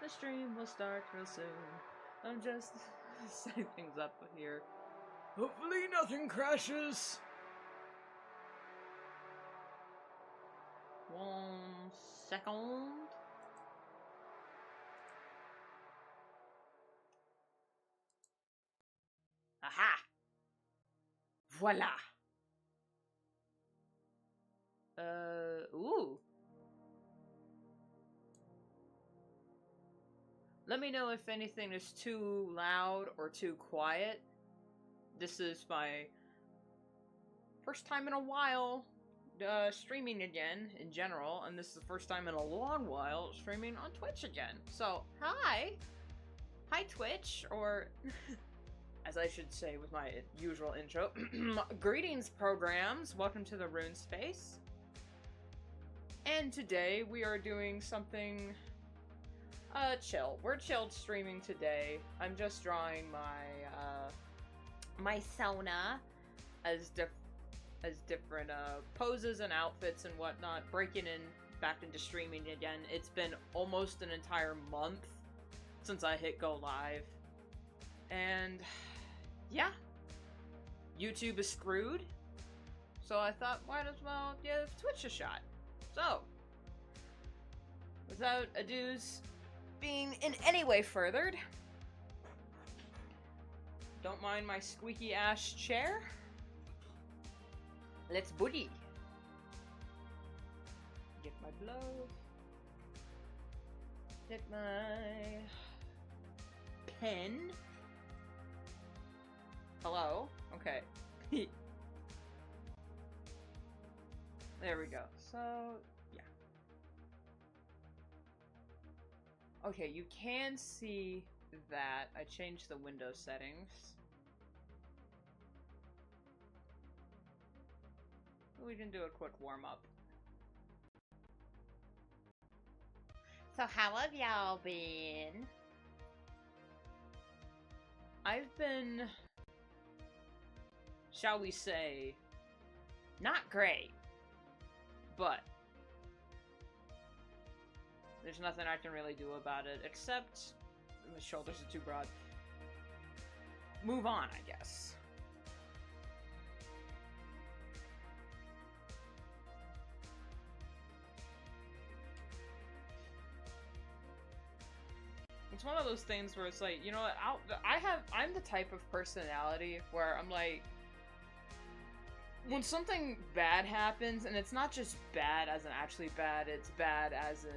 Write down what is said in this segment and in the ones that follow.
The stream will start real soon. I'm just setting things up here. Hopefully nothing crashes. 1 second. Aha! Voila! Ooh. Let me know if anything is too loud or too quiet. This is my first time in a while streaming again in general, and this is the first time in a long while streaming on Twitch again. So, hi! Hi Twitch, or as I should say with my usual intro, greetings programs, welcome to the Rune Space. And today we are doing something chill. We're chilled streaming today. I'm just drawing my my sona as different poses and outfits and whatnot, breaking in back into streaming again. It's been almost an entire month since I hit go live, and yeah, YouTube is screwed, so I thought might as well give Twitch a shot. So without ado's being in any way furthered, don't mind my squeaky ass chair. Let's booty. Get my glove. Get my pen. Hello? Okay. There we go. So, yeah. Okay, you can see that I changed the window settings. We can do a quick warm-up. So how have y'all been? I've been, shall we say, not great, but there's nothing I can really do about it, except my shoulders are too broad. Move on, I guess. It's one of those things where it's like, you know what, I'm the type of personality where I'm like, when something bad happens, and it's not just bad as in actually bad, it's bad as in,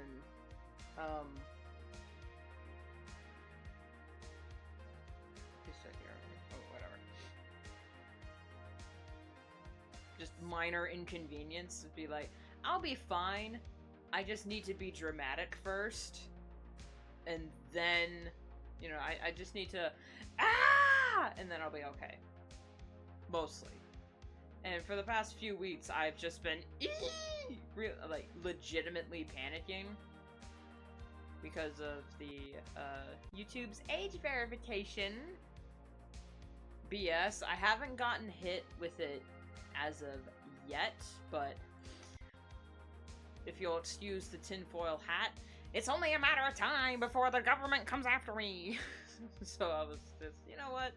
just right here, oh, whatever. Just minor inconvenience, would be like, I'll be fine, I just need to be dramatic first. And then, you know, I just need to, and then I'll be okay. Mostly. And for the past few weeks, I've just been, like, legitimately panicking. Because of the, YouTube's age verification BS. I haven't gotten hit with it as of yet, but if you'll excuse the tinfoil hat, it's only a matter of time before the government comes after me. So I was just, you know what?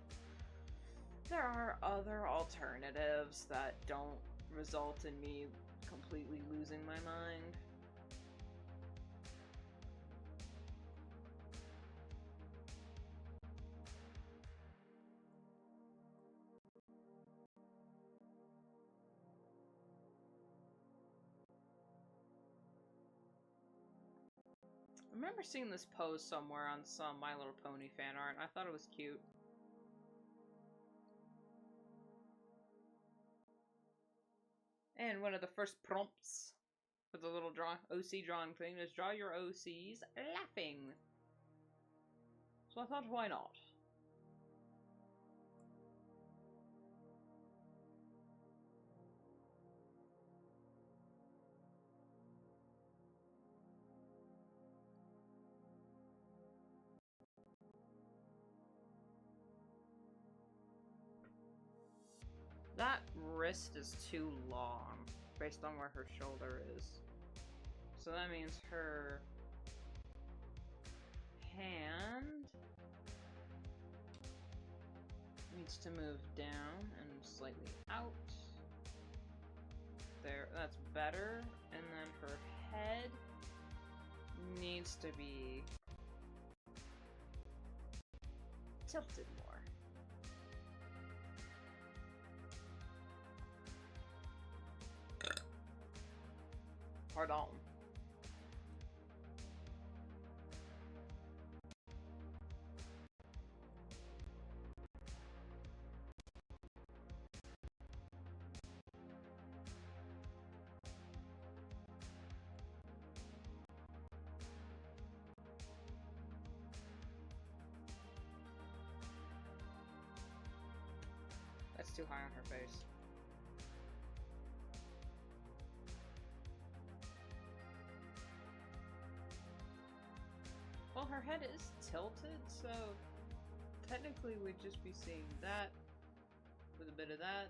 There are other alternatives that don't result in me completely losing my mind. I remember seeing this pose somewhere on some My Little Pony fan art, and I thought it was cute. And one of the first prompts for the little OC drawing thing is draw your OCs laughing. So I thought, why not? That wrist is too long, based on where her shoulder is. So that means her hand needs to move down and slightly out. There, that's better. And then her head needs to be tilted more. Pardon. That's too high on her face. Well, her head is tilted, so technically we'd just be seeing that with a bit of that.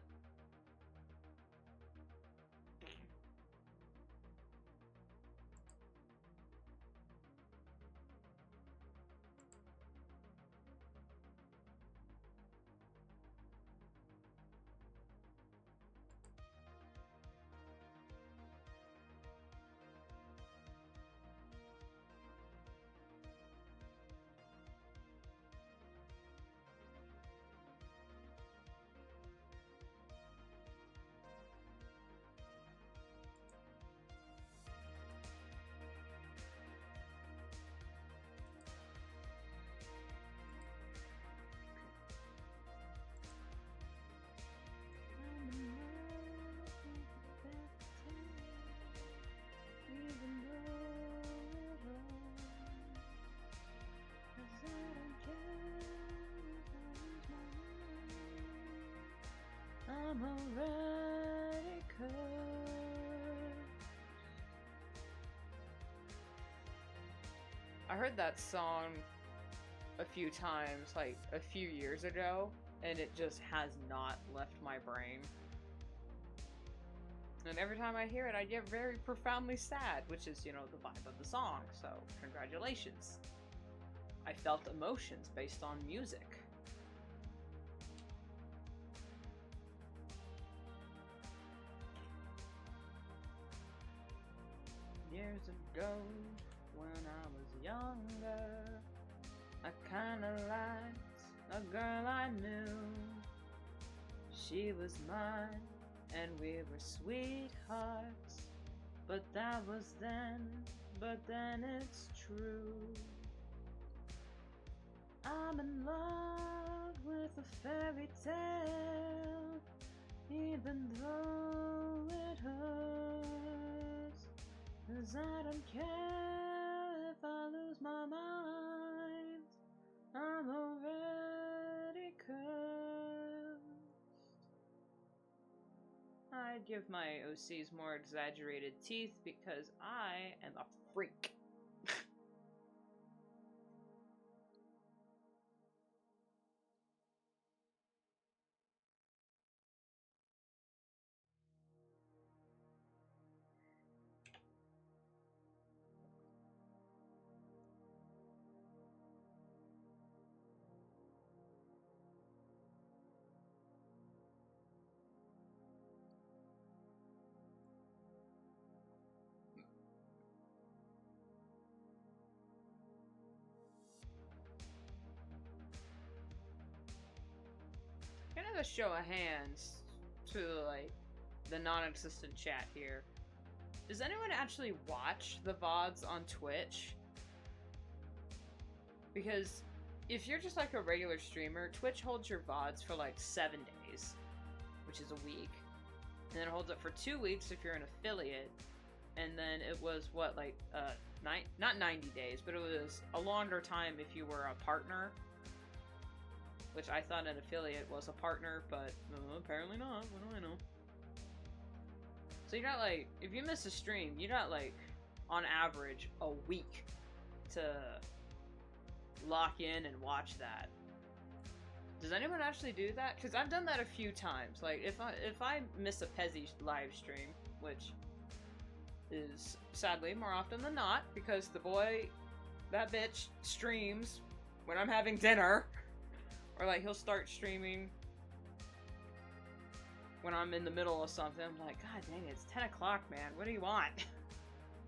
I'm already cursed. I heard that song a few times, like a few years ago, and it just has not left my brain. And every time I hear it, I get very profoundly sad, which is, you know, the vibe of the song, so congratulations. I felt emotions based on music. Years ago, when I was younger, I kinda liked a girl I knew. She was mine, and we were sweethearts. But that was then, but then it's true. I'm in love with a fairy tale, even though it hurts. 'Cause I don't care if I lose my mind, I'm already cursed. I'd give my OCs more exaggerated teeth because I am a freak. Kind of a show of hands to, like, the non-existent chat here. Does anyone actually watch the VODs on Twitch? Because if you're just like a regular streamer, Twitch holds your VODs for like 7 days, which is a week. And then it holds it for 2 weeks if you're an affiliate. And then it was, what, like, not 90 days, but it was a longer time if you were a partner. Which I thought an affiliate was a partner, but apparently not. What do I know? So you got, like, if you miss a stream, you got, like, on average, a week to lock in and watch that. Does anyone actually do that? Because I've done that a few times. Like, if I miss a Pezzy live stream, which is sadly more often than not, because the boy that bitch streams when I'm having dinner. Or like he'll start streaming when I'm in the middle of something. I'm like, God dang it, it's 10 o'clock, man. What do you want?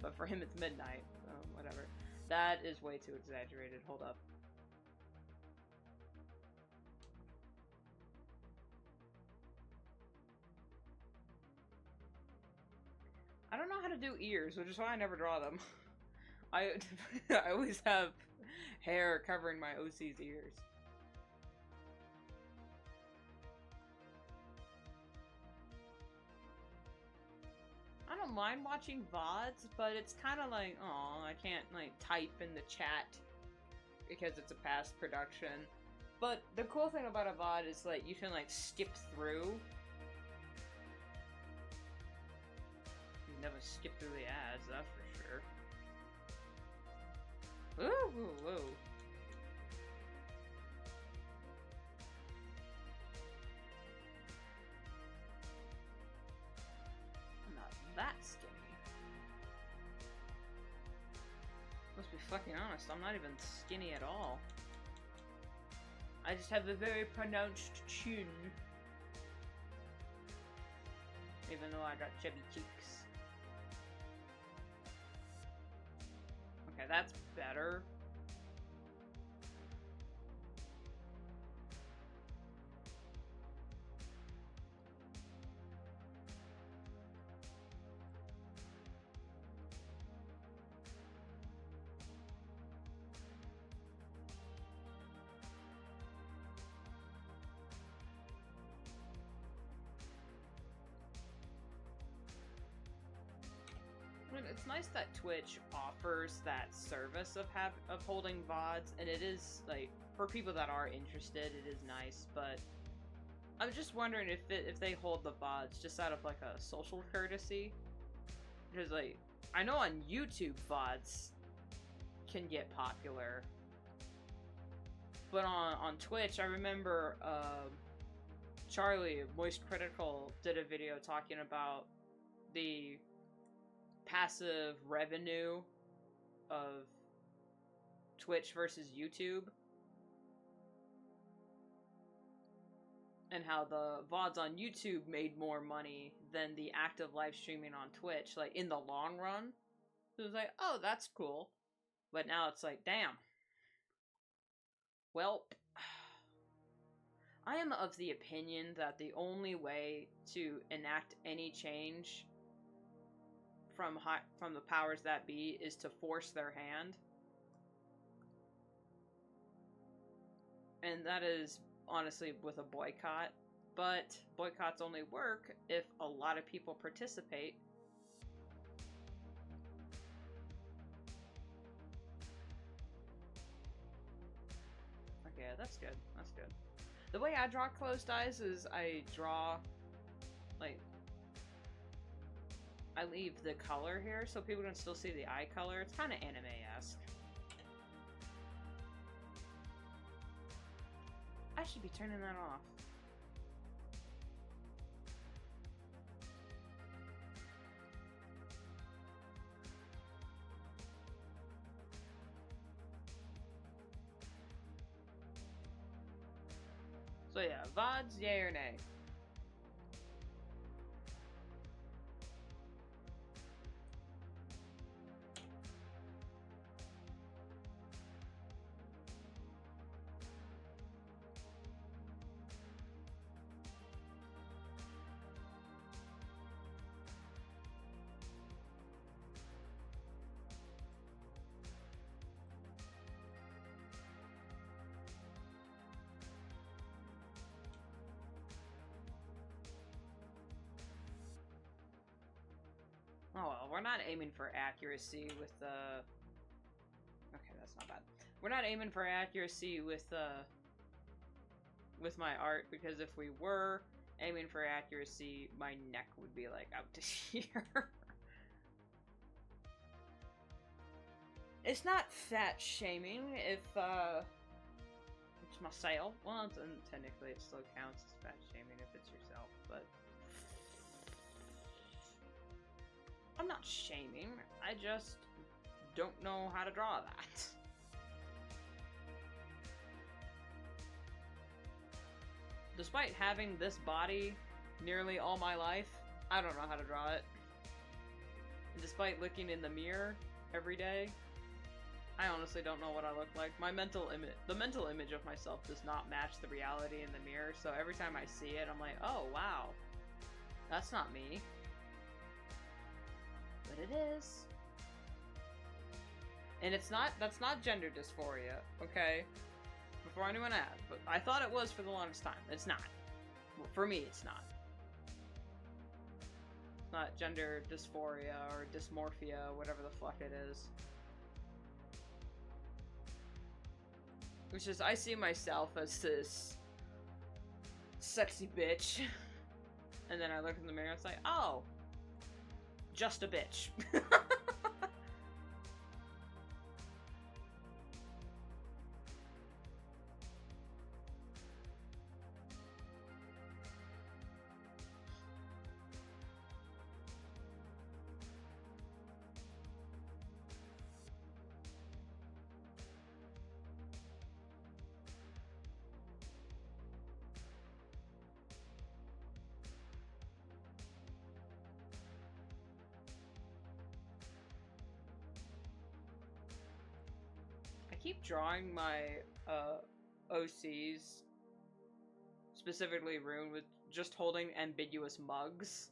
But for him, it's midnight. So whatever. That is way too exaggerated. Hold up. I don't know how to do ears, which is why I never draw them. I always have hair covering my OC's ears. I don't mind watching VODs, but it's kind of like, oh, I can't like type in the chat because it's a past production. But the cool thing about a VOD is like you can like skip through. You never skip through the ads, that's for sure. Ooh, whoa, whoa. I'm not that skinny. Let's be fucking honest, I'm not even skinny at all. I just have a very pronounced chin. Even though I got chubby cheeks. Okay, that's better. It's nice that Twitch offers that service of holding VODs, and it is like for people that are interested, it is nice. But I was just wondering if they hold the VODs just out of like a social courtesy, because like I know on YouTube VODs can get popular, but on Twitch I remember Charlie Moist Critical did a video talking about the passive revenue of Twitch versus YouTube, and how the VODs on YouTube made more money than the active live streaming on Twitch, like in the long run. So it was like, oh, that's cool. But now it's like, damn. Well, I am of the opinion that the only way to enact any change from the powers that be is to force their hand. And that is honestly with a boycott. But boycotts only work if a lot of people participate. Okay, that's good. That's good. The way I draw closed eyes is I draw, like, I leave the color here so people can still see the eye color. It's kind of anime-esque. I should be turning that off. So yeah, VODs, yay or nay? Oh well, we're not aiming for accuracy with the... Okay, that's not bad. We're not aiming for accuracy with my art, because if we were aiming for accuracy, my neck would be like out to here. It's not fat shaming if it's myself. Well, technically it still counts as fat shaming if it's yourself, but I'm not shaming. I just don't know how to draw that. despite having this body nearly all my life, I don't know how to draw it. And despite looking in the mirror every day, I honestly don't know what I look like. The mental image of myself does not match the reality in the mirror, so every time I see it, I'm like, oh wow, that's not me. But it is. And that's not gender dysphoria, okay? Before anyone asks, but I thought it was for the longest time. It's not. Well, for me, it's not. It's not gender dysphoria or dysmorphia, whatever the fuck it is. Which is, I see myself as this sexy bitch. And then I look in the mirror and it's like, oh, just a bitch. I keep drawing my OCs, specifically Rune, with just holding ambiguous mugs.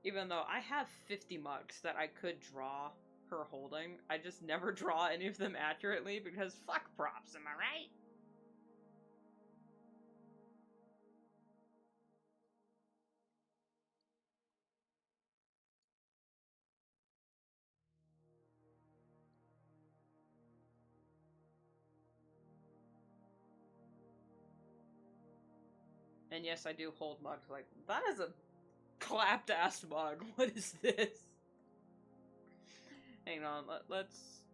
Even though I have 50 mugs that I could draw her holding, I just never draw any of them accurately because fuck props, am I right? And yes, I do hold mugs like, that is a clapped ass mug. What is this? Hang on, let's...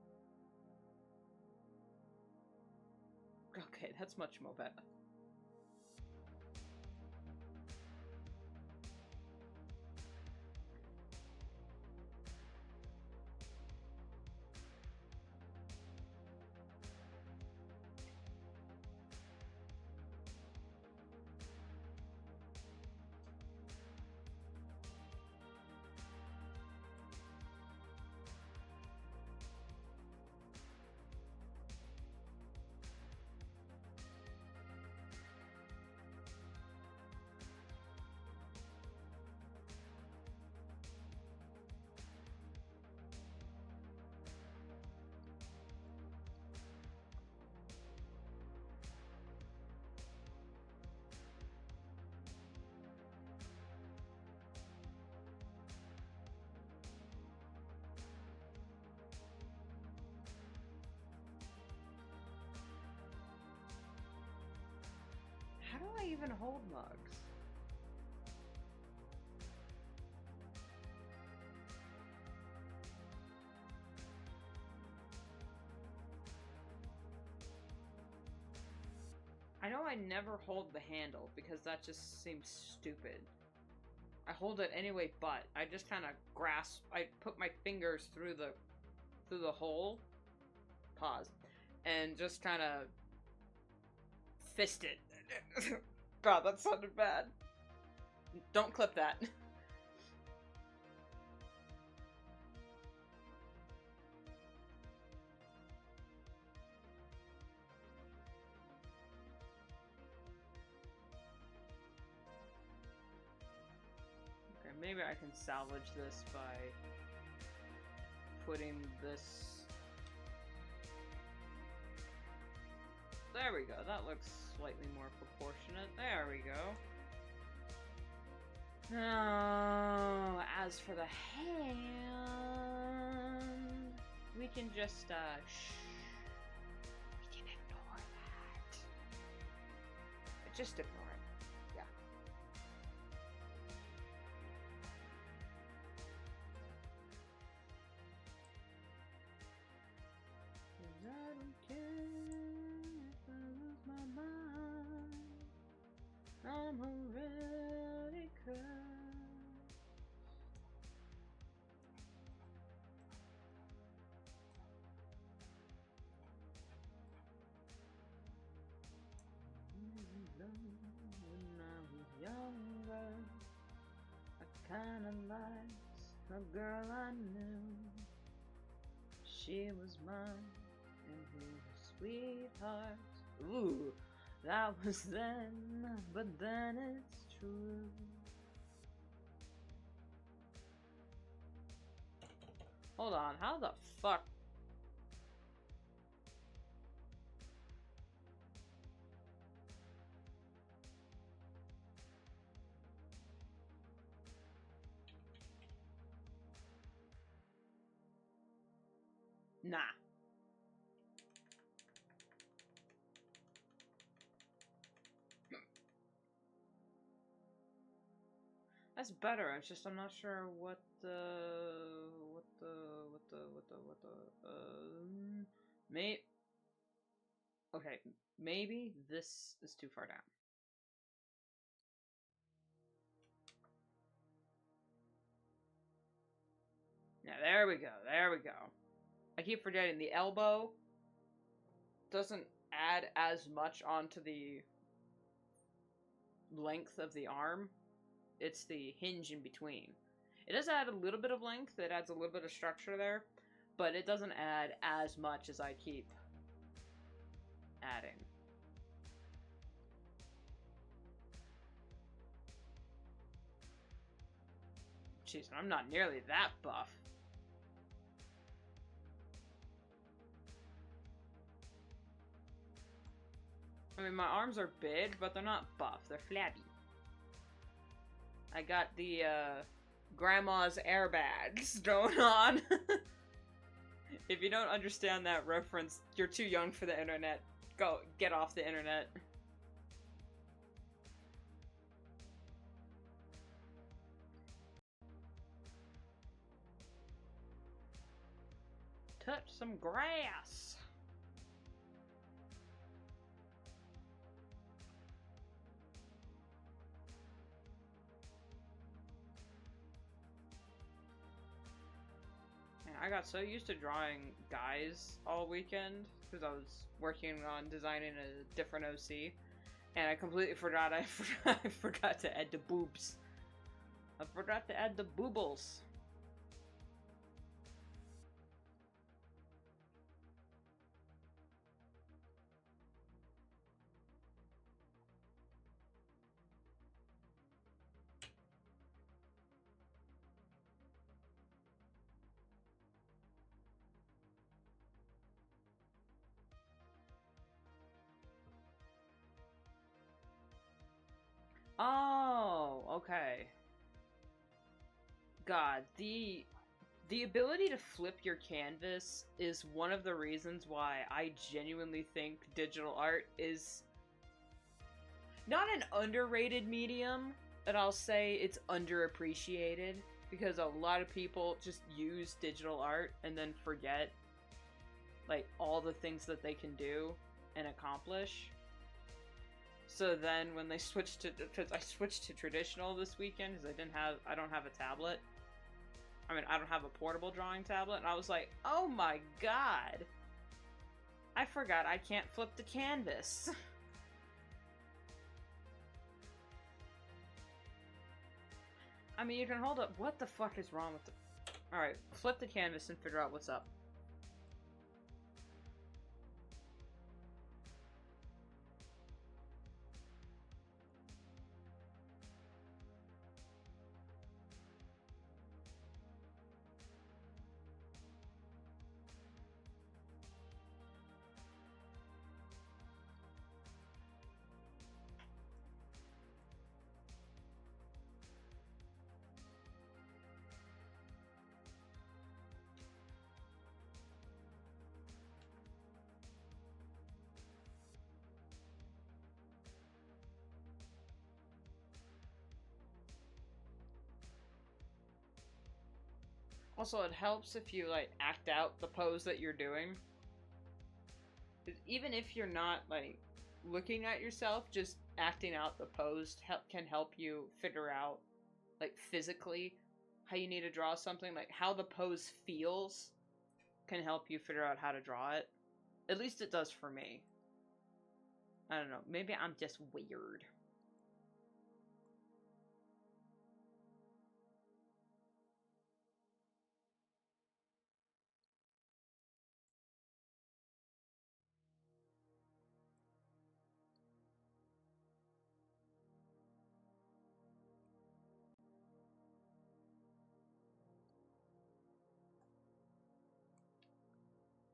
Okay, that's much more better. How do I even hold mugs? I know I never hold the handle because that just seems stupid. I hold it anyway, but I just kind of grasp. I put my fingers through the hole. Pause, and just kind of fist it. God, that sounded bad. Don't clip that. Okay, maybe I can salvage this by putting this... There we go, that looks slightly more proportionate. There we go. Now, as for the hand, we can just, we can ignore that. Just ignore it. Yeah. I don't care if I lose my mind. I'm already crying. when I was younger, I kinda liked a girl I knew. She was mine, and we were sweethearts. Ooh, that was then, but then it's true. Hold on, how the fuck? Nah. That's better. It's just I'm not sure what may. Okay, maybe this is too far down. Yeah, there we go. There we go. I keep forgetting the elbow doesn't add as much onto the length of the arm. It's the hinge in between. It does add a little bit of length. It adds a little bit of structure there, but it doesn't add as much as I keep adding. Jeez, I'm not nearly that buff. I mean, my arms are big, but they're not buff. They're flabby. I got the, grandma's airbags going on. If you don't understand that reference, you're too young for the internet. Go, get off the internet. Touch some grass. Man, I got so used to drawing guys all weekend because I was working on designing a different OC, and I completely forgot I forgot to add the boobs. I forgot to add the boobles. Oh, okay. God, the ability to flip your canvas is one of the reasons why I genuinely think digital art is not an underrated medium, but I'll say it's underappreciated because a lot of people just use digital art and then forget like all the things that they can do and accomplish. So then when they switched to, because I switched to traditional this weekend because I don't have a tablet. I mean, I don't have a portable drawing tablet, and I was like, oh my god! I forgot I can't flip the canvas. I mean, you can hold up. What the fuck is wrong with the... Alright, flip the canvas and figure out what's up. Also, it helps if you, like, act out the pose that you're doing. Even if you're not, like, looking at yourself, just acting out the pose can help you figure out, like, physically how you need to draw something. Like, how the pose feels can help you figure out how to draw it. At least it does for me. I don't know. Maybe I'm just weird.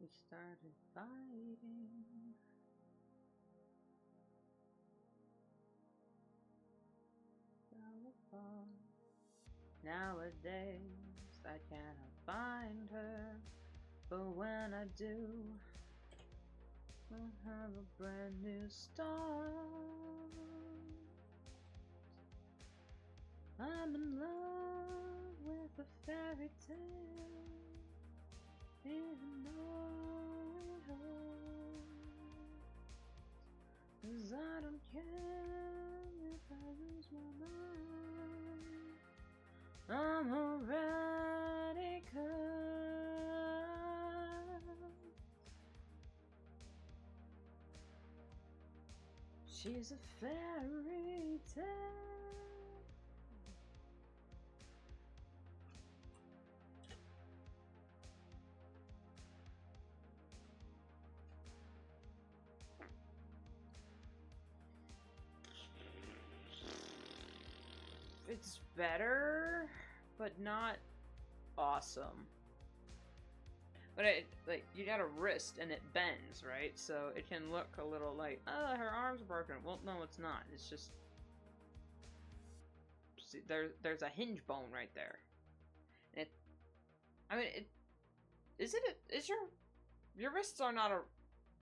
We started fighting. Nowadays, I cannot find her, but when I do, I'll have a brand new start. I'm in love with a fairy tale, even though it hurts, 'cause I don't care if I lose my mind. I'm already cursed. She's a fairy tale. It's better, but not awesome. But it, like, you got a wrist and it bends, right? So it can look a little like, oh, her arm's broken. Well, no, it's not. It's just, see, there's a hinge bone right there. I mean, is your wrists are not a,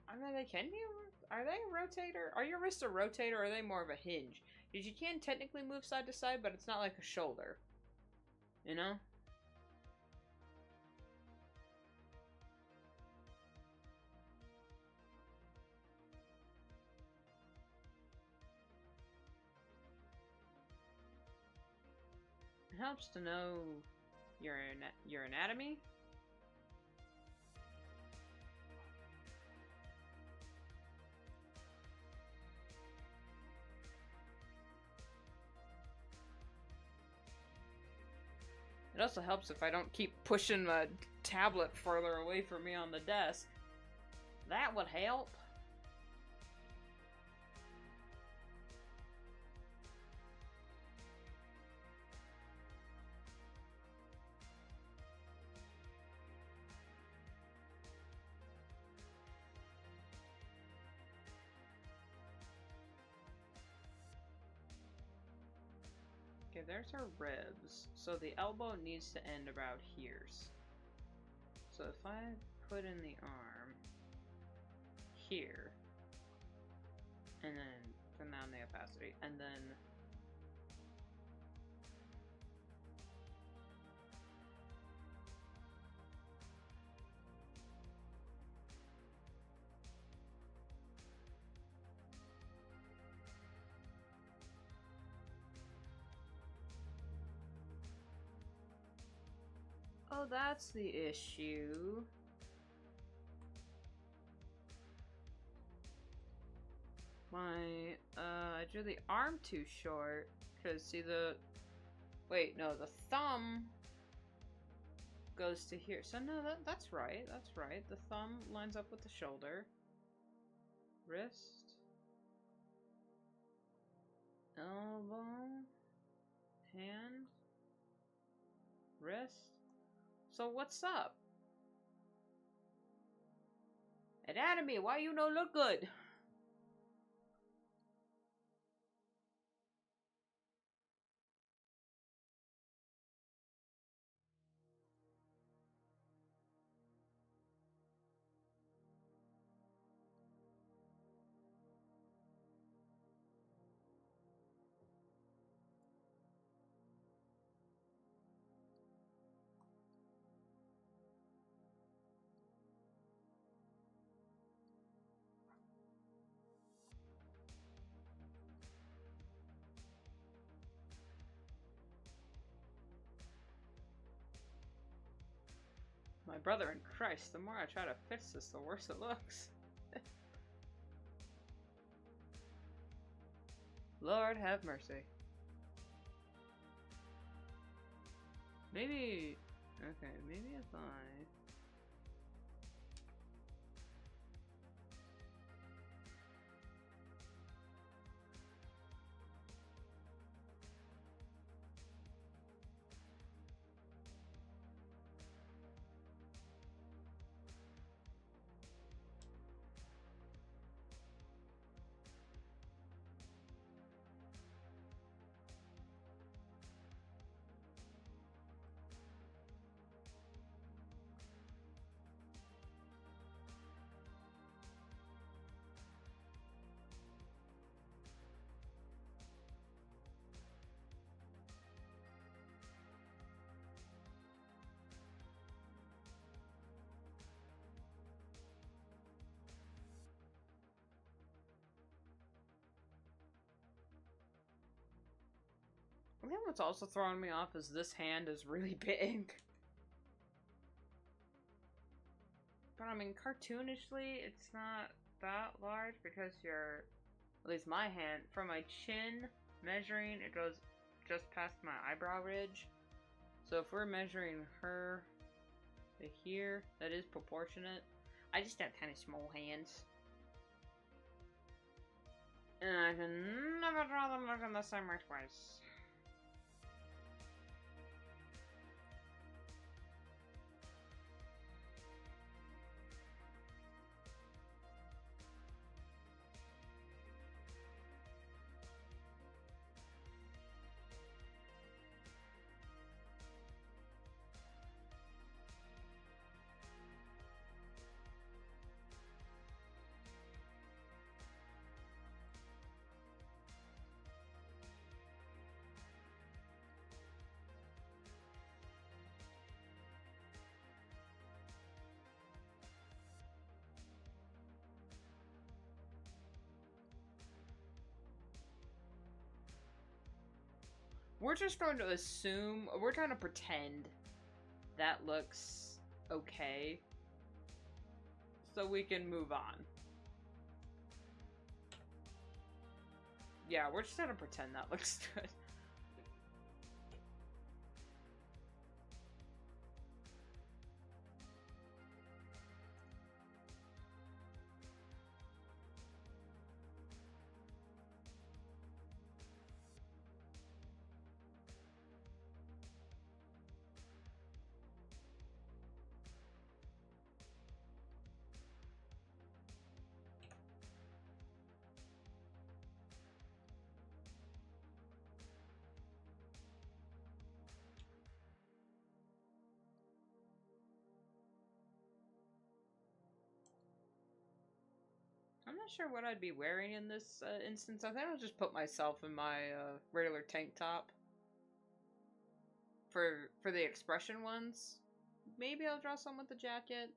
I mean, they can be, are they a rotator? Are your wrists a rotator, or are they more of a hinge? Because you can technically move side to side, but it's not like a shoulder. You know? It helps to know your anatomy. It also helps if I don't keep pushing the tablet further away from me on the desk. That would help. Okay, there's her ribs. So the elbow needs to end about here. So if I put in the arm here, and then turn down the opacity, and then oh, that's the issue. I drew the arm too short, because see wait, no, the thumb goes to here. So no, that's right, the thumb lines up with the shoulder. Wrist. Elbow. Hand. Wrist. So what's up? Anatomy, why you no look good? My brother in Christ, the more I try to fix this, the worse it looks. Lord have mercy. Maybe... Okay, maybe if I... I think what's also throwing me off is this hand is really big. But I mean, cartoonishly, it's not that large because you're, at least my hand, from my chin measuring, it goes just past my eyebrow ridge. So if we're measuring her to here, that is proportionate. I just have kind of small hands. And I can never draw them looking the same way twice. We're just going to assume, we're trying to pretend that looks okay, so we can move on. Yeah, we're just trying to pretend that looks good. I'm not sure what I'd be wearing in this instance. I think I'll just put myself in my regular tank top. For the expression ones, maybe I'll draw some with the jacket.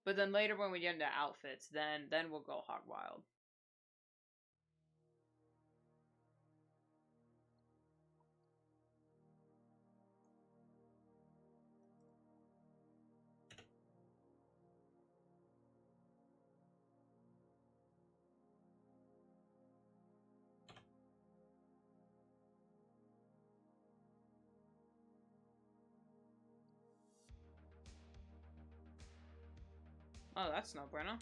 But then later when we get into outfits, then we'll go hog wild. Oh, that's no bueno.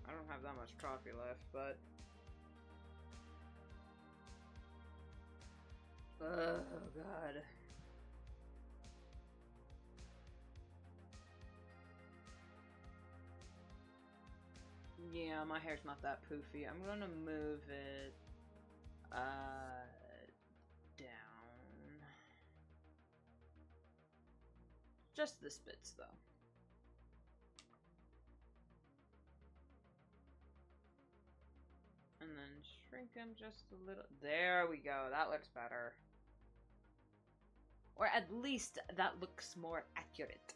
I don't have that much coffee left, but... Oh, God. Yeah, my hair's not that poofy. I'm gonna move it down. Just this bits though. And then shrink him just a little. There we go. That looks better. Or at least that looks more accurate.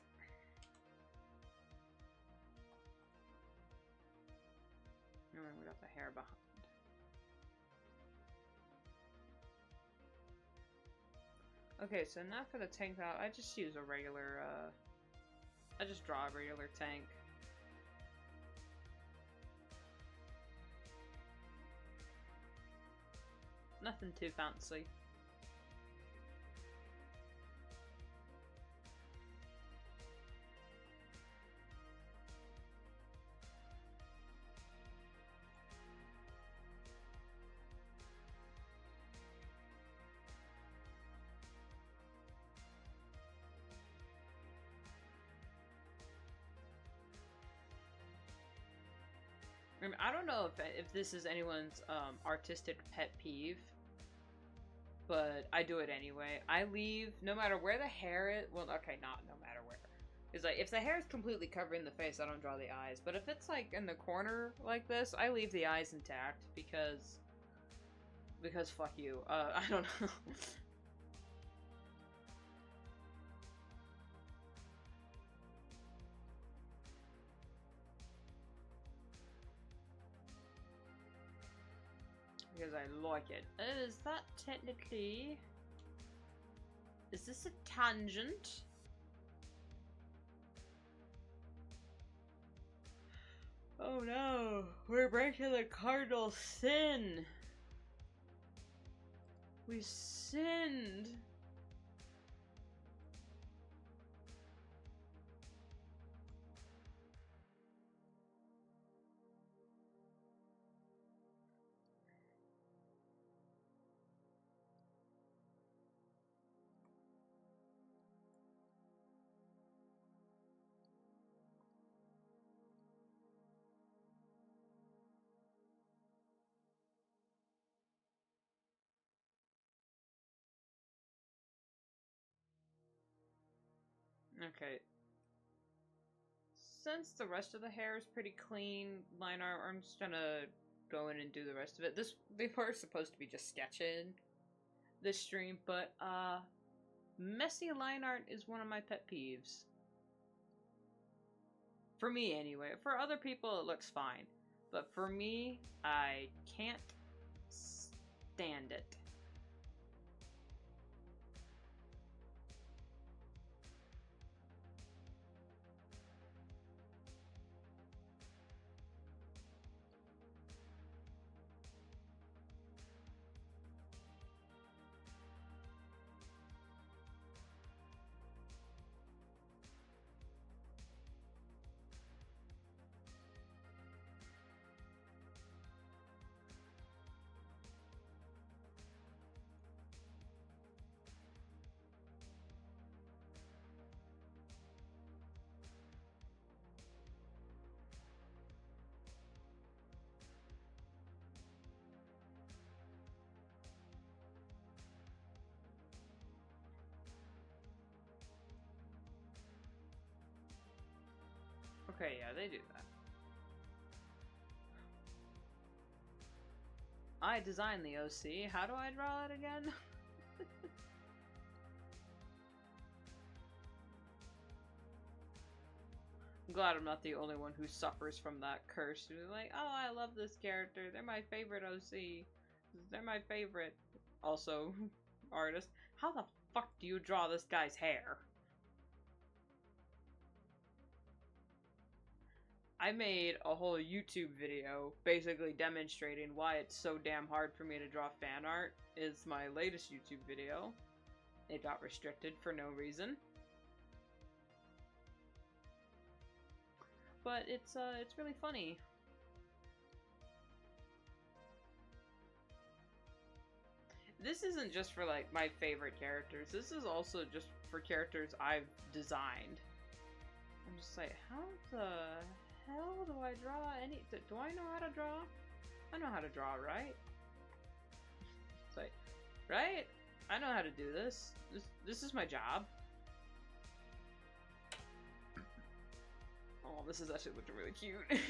And then we got the hair behind. Okay, so now for the tank top, I just use a regular, I just draw a regular tank. Nothing too fancy. I don't know if this is anyone's artistic pet peeve, but I do it anyway. I leave, no matter where the hair is, well, okay, not no matter where. It's like, if the hair is completely covering the face, I don't draw the eyes. But if it's like in the corner like this, I leave the eyes intact because fuck you. I don't know. Because I like it. Is that technically... Is this a tangent? Oh no! We're breaking the cardinal sin! We sinned! Okay. Since the rest of the hair is pretty clean, line art, I'm just gonna go in and do the rest of it. They were supposed to be just sketching this stream, but messy line art is one of my pet peeves. For me, anyway. For other people, it looks fine. But for me, I can't stand it. Okay, yeah, they do that. I designed the OC. How do I draw it again? I'm glad I'm not the only one who suffers from that curse. Who's like, oh, I love this character. They're my favorite OC. They're my favorite. Also, artist. How the fuck do you draw this guy's hair? I made a whole YouTube video basically demonstrating why it's so damn hard for me to draw fan art. It's my latest YouTube video. It got restricted for no reason. But it's really funny. This isn't just for like my favorite characters. This is also just for characters I've designed. I'm just like, how the hell do I draw any... Do I know how to draw? I know how to draw, right? It's like, right? I know how to do this. This is my job. Oh, this is actually looking really cute.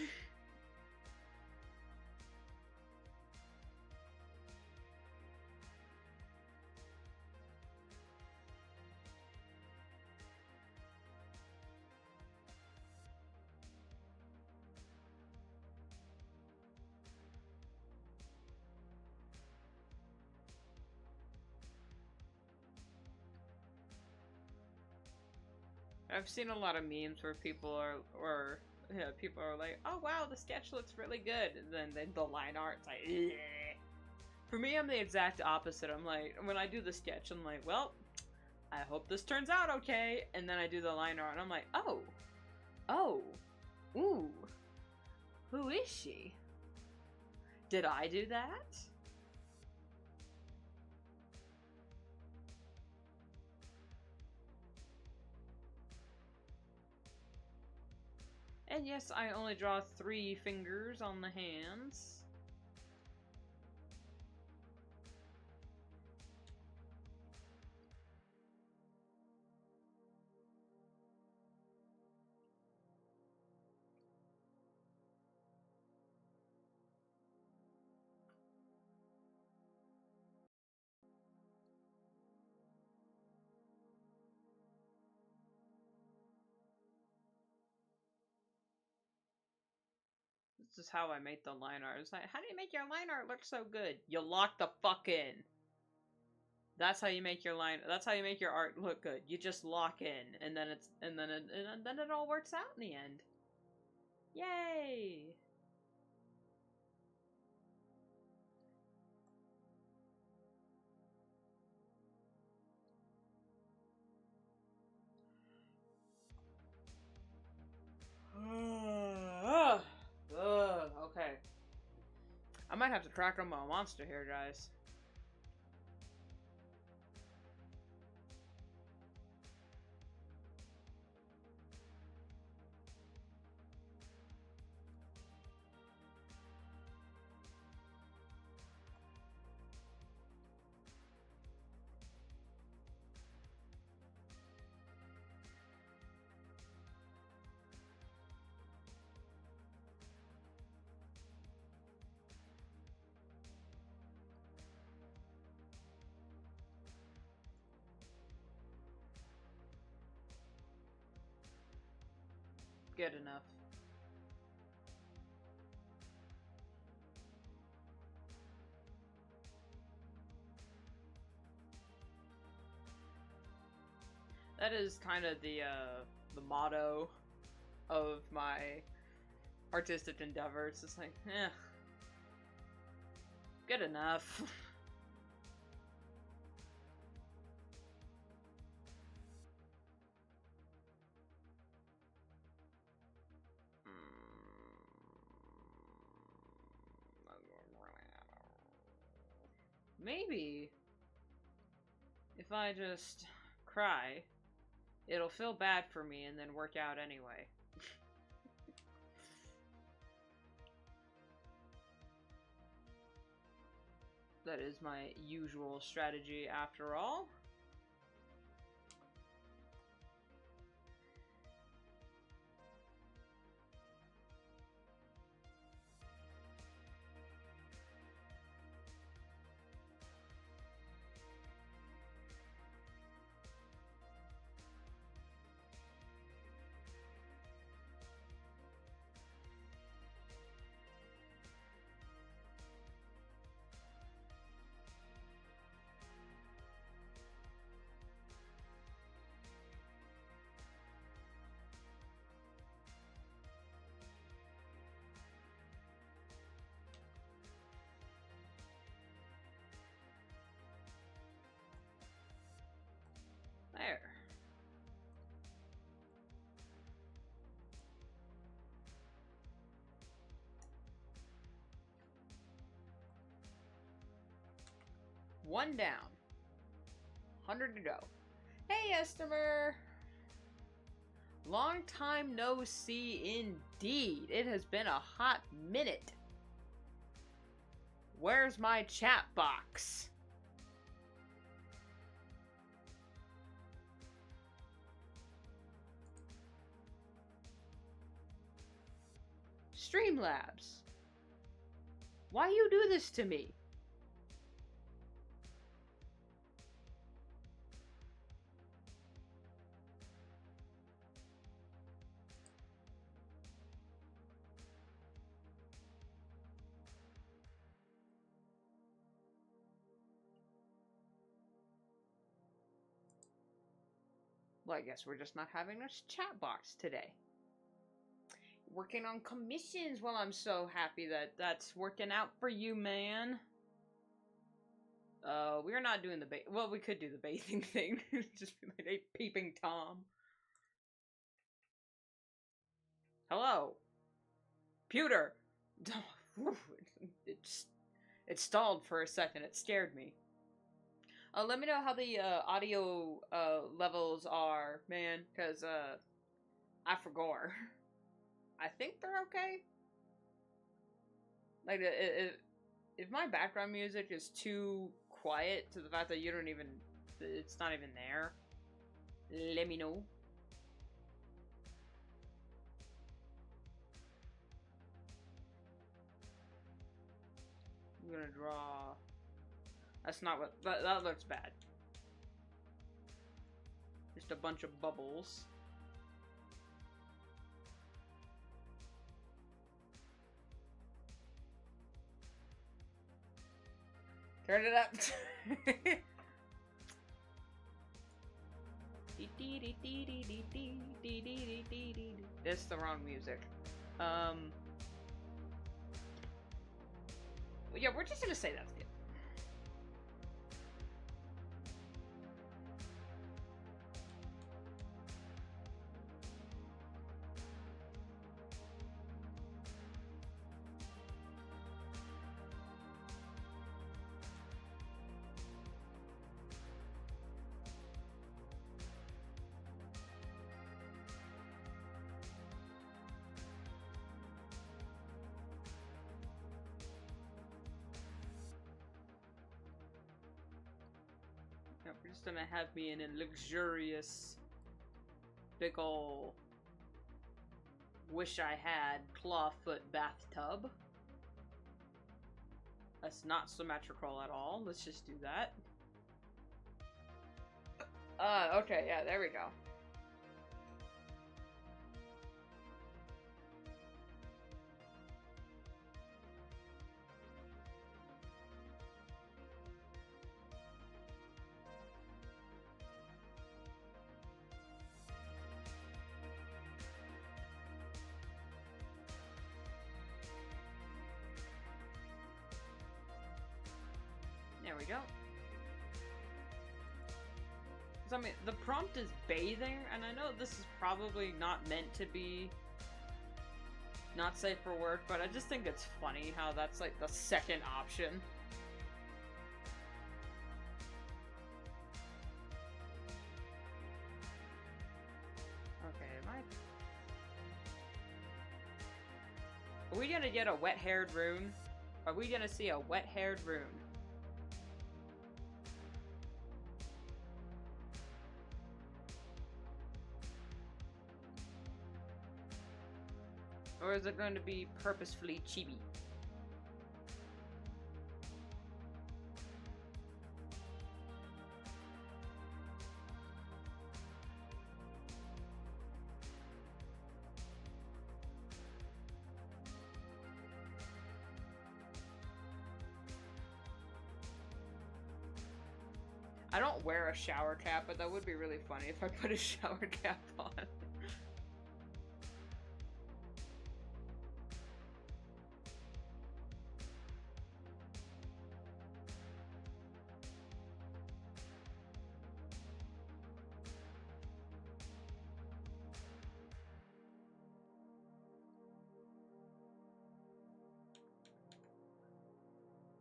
I've seen a lot of memes where people are, people are like, oh wow, the sketch looks really good, and then the line art's like, ugh. For me, I'm the exact opposite. I'm like, when I do the sketch, I'm like, well, I hope this turns out okay, and then I do the line art, and I'm like, oh, ooh, who is she? Did I do that? And yes, I only draw 3 fingers on the hands. This is how I make the line art. It's like, how do you make your line art look so good? You lock the fuck in. That's how you make your line. That's how you make your art look good. You just lock in, and then it all works out in the end. Yay! Okay. I might have to crack on my monster here, guys. Good enough. That is kind of the motto of my artistic endeavor. It's just like, good enough. Maybe if I just cry, it'll feel bad for me and then work out anyway. That is my usual strategy after all. There. One down. 100 to go. Hey, Estimer! Long time no see indeed. It has been a hot minute. Where's my chat box? Streamlabs. Why you do this to me? Well, I guess we're just not having a chat box today. Working on commissions. Well, I'm so happy that that's working out for you, man. We're not doing the well, we could do the bathing thing. Just be like a peeping Tom. Hello. Pewter. It stalled for a second. It scared me. Let me know how the audio levels are, man, because I forgot. I think they're okay. Like, if my background music is too quiet to the fact that you don't even, it's not even there, let me know. I'm gonna draw. That's not what, that looks bad. Just a bunch of bubbles. Turn it up. This is the wrong music. Yeah, we're just gonna say that's good. We're just gonna have me in a luxurious, big ol' wish I had clawfoot bathtub. That's not symmetrical at all. Let's just do that. Okay, yeah, there we go. There we go. I mean, the prompt is bathing, and I know this is probably not meant to be not safe for work, but I just think it's funny how that's like the second option. Okay, are we gonna get a wet-haired rune? Are we gonna see a wet-haired rune? Or is it going to be purposefully chibi? I don't wear a shower cap, but that would be really funny if I put a shower cap on.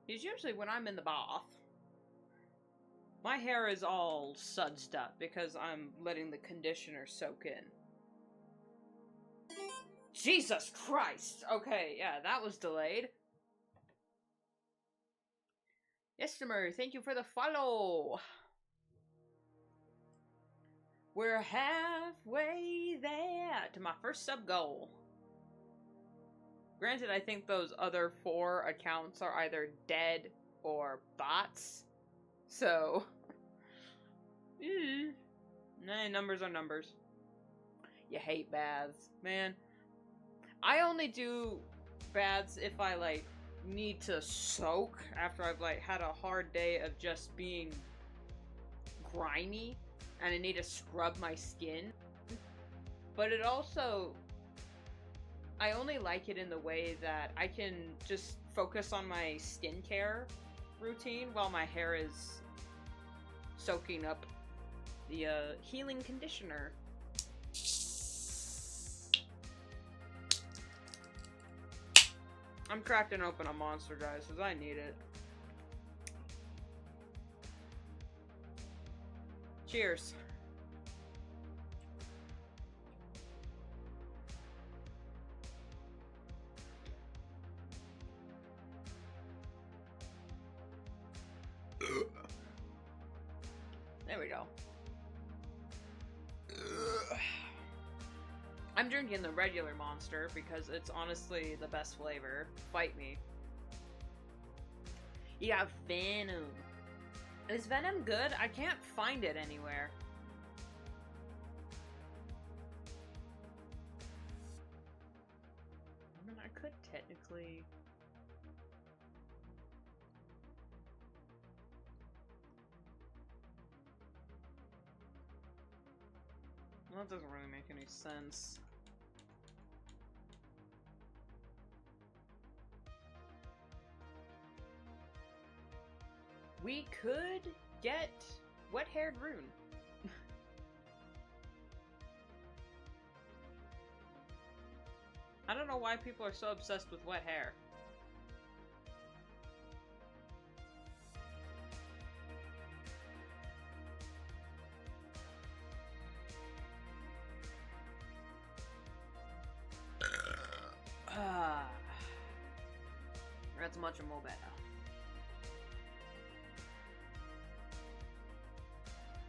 Because usually when I'm in the bath, my hair is all sudsed up because I'm letting the conditioner soak in. Jesus Christ! Okay, yeah, that was delayed. Estimer, thank you for the follow. We're halfway there to my first sub goal. Granted, I think those other 4 accounts are either dead or bots. So, nah, numbers are numbers. You hate baths, man. I only do baths if I, like, need to soak after I've, like, had a hard day of just being grimy and I need to scrub my skin. But it also, I only like it in the way that I can just focus on my skincare routine while my hair is soaking up the healing conditioner. I'm cracking open a monster, guys, because I need it. Cheers. There we go. I'm drinking the regular Monster because it's honestly the best flavor. Fight me. You got Venom. Is Venom good? I can't find it anywhere. I mean, I could technically... Well, that doesn't really make any sense. We could get Wet-Haired Rune. I don't know why people are so obsessed with wet hair. That's much more better.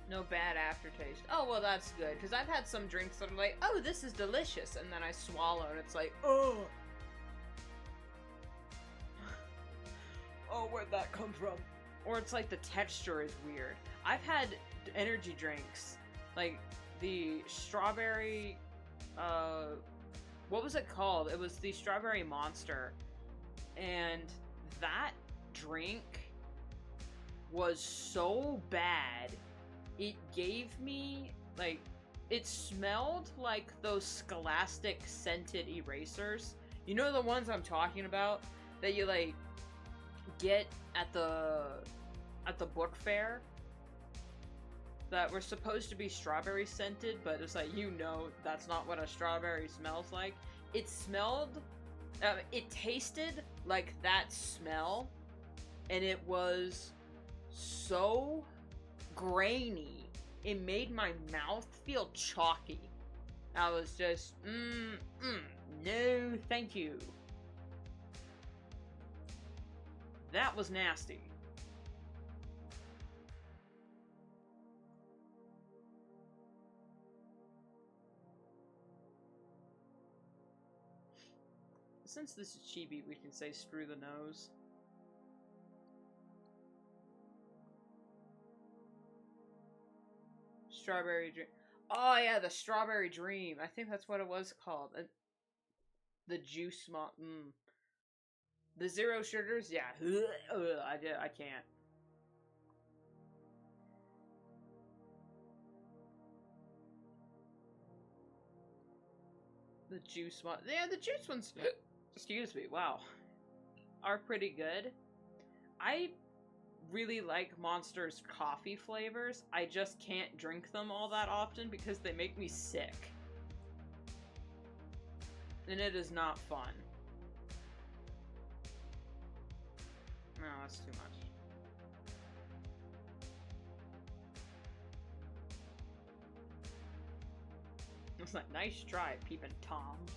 No bad aftertaste. Oh, well, that's good. Because I've had some drinks that are like, oh, this is delicious. And then I swallow and it's like, oh. Oh, where'd that come from? Or it's like the texture is weird. I've had energy drinks. Like the strawberry, what was it called? It was the strawberry monster. And that drink was so bad. It gave me, like, it smelled like those Scholastic scented erasers. You know the ones I'm talking about? That you, like, get at the book fair? That were supposed to be strawberry scented, but it's like, you know, that's not what a strawberry smells like. It smelled, it tasted like that smell, and it was so grainy. It made my mouth feel chalky. I was just, no, thank you. That was nasty. Since this is chibi, we can say screw the nose. Strawberry dream. Oh yeah, the strawberry dream. I think that's what it was called. The juice The zero sugars. Yeah. I can't. The juice one. Yeah, the juice ones. Excuse me. Wow. Are pretty good. I really like Monster's coffee flavors. I just can't drink them all that often because they make me sick. And it is not fun. No, that's too much. It's like, nice try, peeping Toms.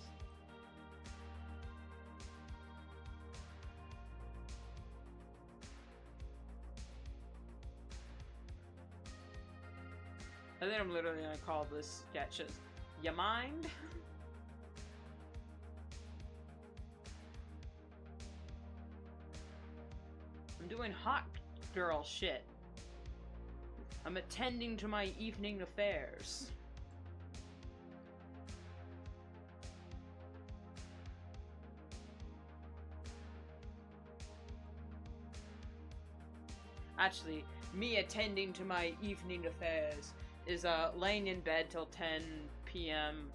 think I'm literally gonna call this sketch as "Ya Mind?" I'm doing hot girl shit. I'm attending to my evening affairs. Actually, me attending to my evening affairs is laying in bed till 10 p.m.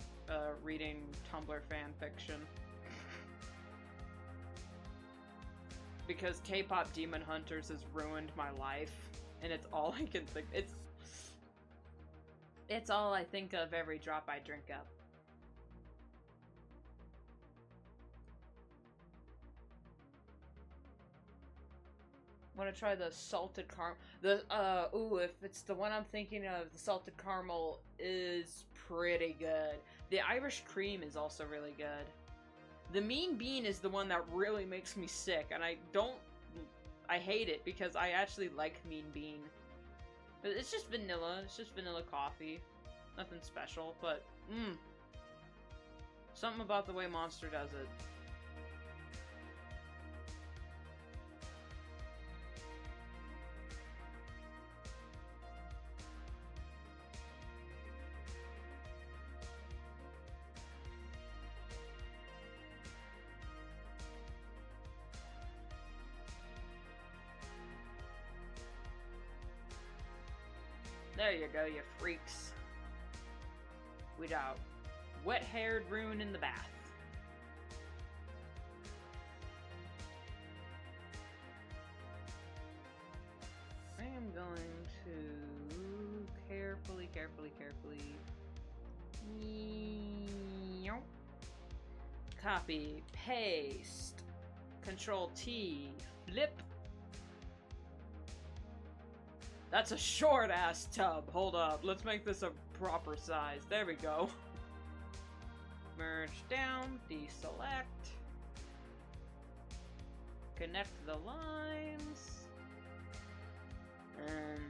Reading Tumblr fan fiction. Because K-pop Demon Hunters has ruined my life, and it's all I can think. It's all I think of every drop I drink up. Want to try the salted caramel? Ooh, if it's the one I'm thinking of, the salted caramel is pretty good. The Irish cream is also really good. The Mean Bean is the one that really makes me sick, and I hate it because I actually like Mean Bean. But it's just vanilla. It's just vanilla coffee. Nothing special, but something about the way Monster does it. There you go, you freaks. Without wet-haired Rune in the bath. I am going to carefully copy, paste, Control-T, flip. That's a short-ass tub. Hold up. Let's make this a proper size. There we go. Merge down, deselect. Connect the lines. And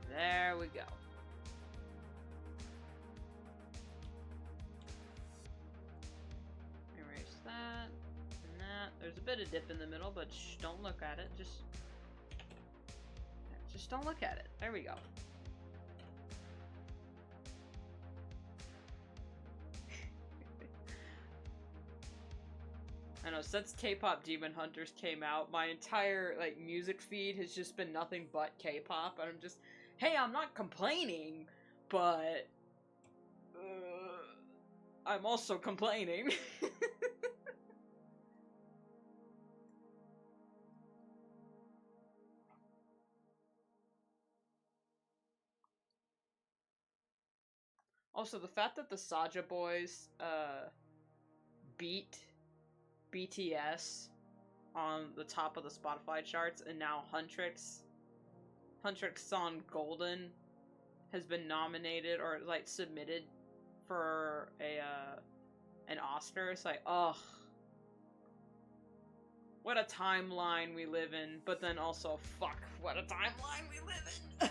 there we go. Erase that and that. There's a bit of dip in the middle, but shh, don't look at it. Just don't look at it. There we go. I know, since K-pop Demon Hunters came out, my entire, like, music feed has just been nothing but K-pop, and I'm just, hey, I'm not complaining, but I'm also complaining. Also, the fact that the Saja Boys, beat BTS on the top of the Spotify charts, and now Huntrix song Golden has been nominated, or, like, submitted for an Oscar. It's like, ugh. What a timeline we live in, but then also, fuck, what a timeline we live in!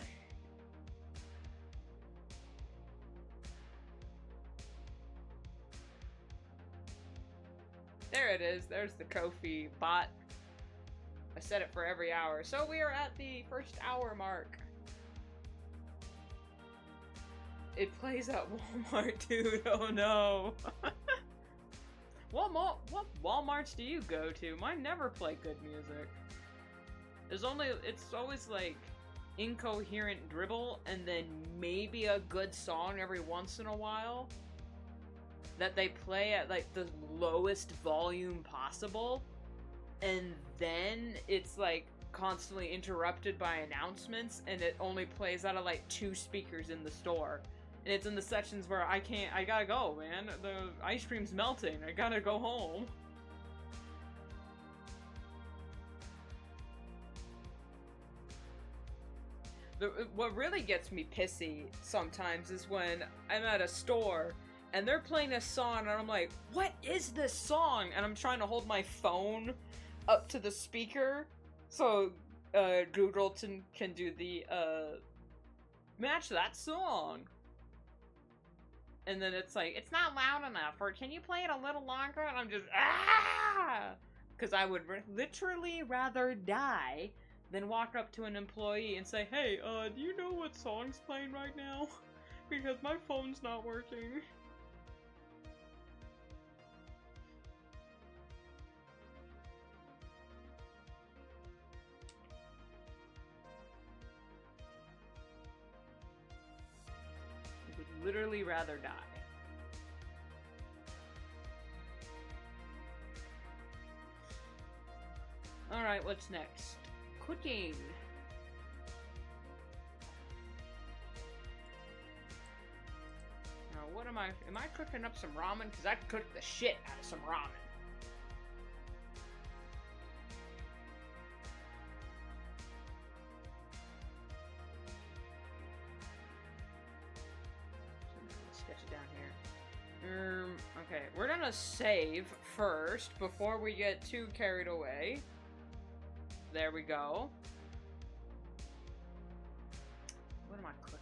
There it is. There's the Ko-fi bot. I set it for every hour. So we are at the first hour mark. It plays at Walmart, dude. Oh no. What Walmarts do you go to? Mine never play good music. It's always like incoherent dribble and then maybe a good song every once in a while that they play at, like, the lowest volume possible, and then it's, like, constantly interrupted by announcements, and it only plays out of, like, 2 speakers in the store. And it's in the sections where I gotta go, man. The ice cream's melting. I gotta go home. What really gets me pissy sometimes is when I'm at a store and they're playing a song, and I'm like, what is this song? And I'm trying to hold my phone up to the speaker so Google can do the, match that song. And then it's like, it's not loud enough, or can you play it a little longer? And I'm just, ah! Because I would literally rather die than walk up to an employee and say, hey, do you know what song's playing right now? Because my phone's not working. I would literally rather die. Alright, what's next? Cooking. Now, what am I cooking up some ramen? Because I could cook the shit out of some ramen. Let's sketch it down here. Okay, we're gonna save first before we get too carried away. There we go. What am I cooking?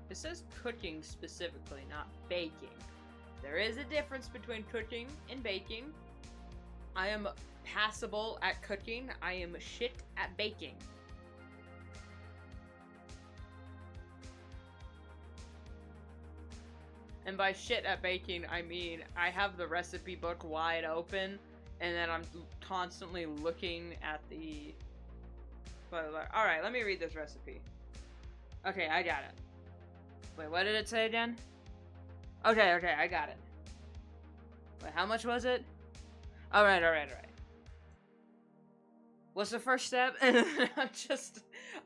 It says cooking specifically, not baking. There is a difference between cooking and baking. I am passable at cooking. I am shit at baking. And by shit at baking, I mean I have the recipe book wide open, and then I'm constantly looking at the... Alright, let me read this recipe. Okay, I got it. Wait, what did it say again? Okay, I got it. Wait, how much was it? Alright. What's the first step?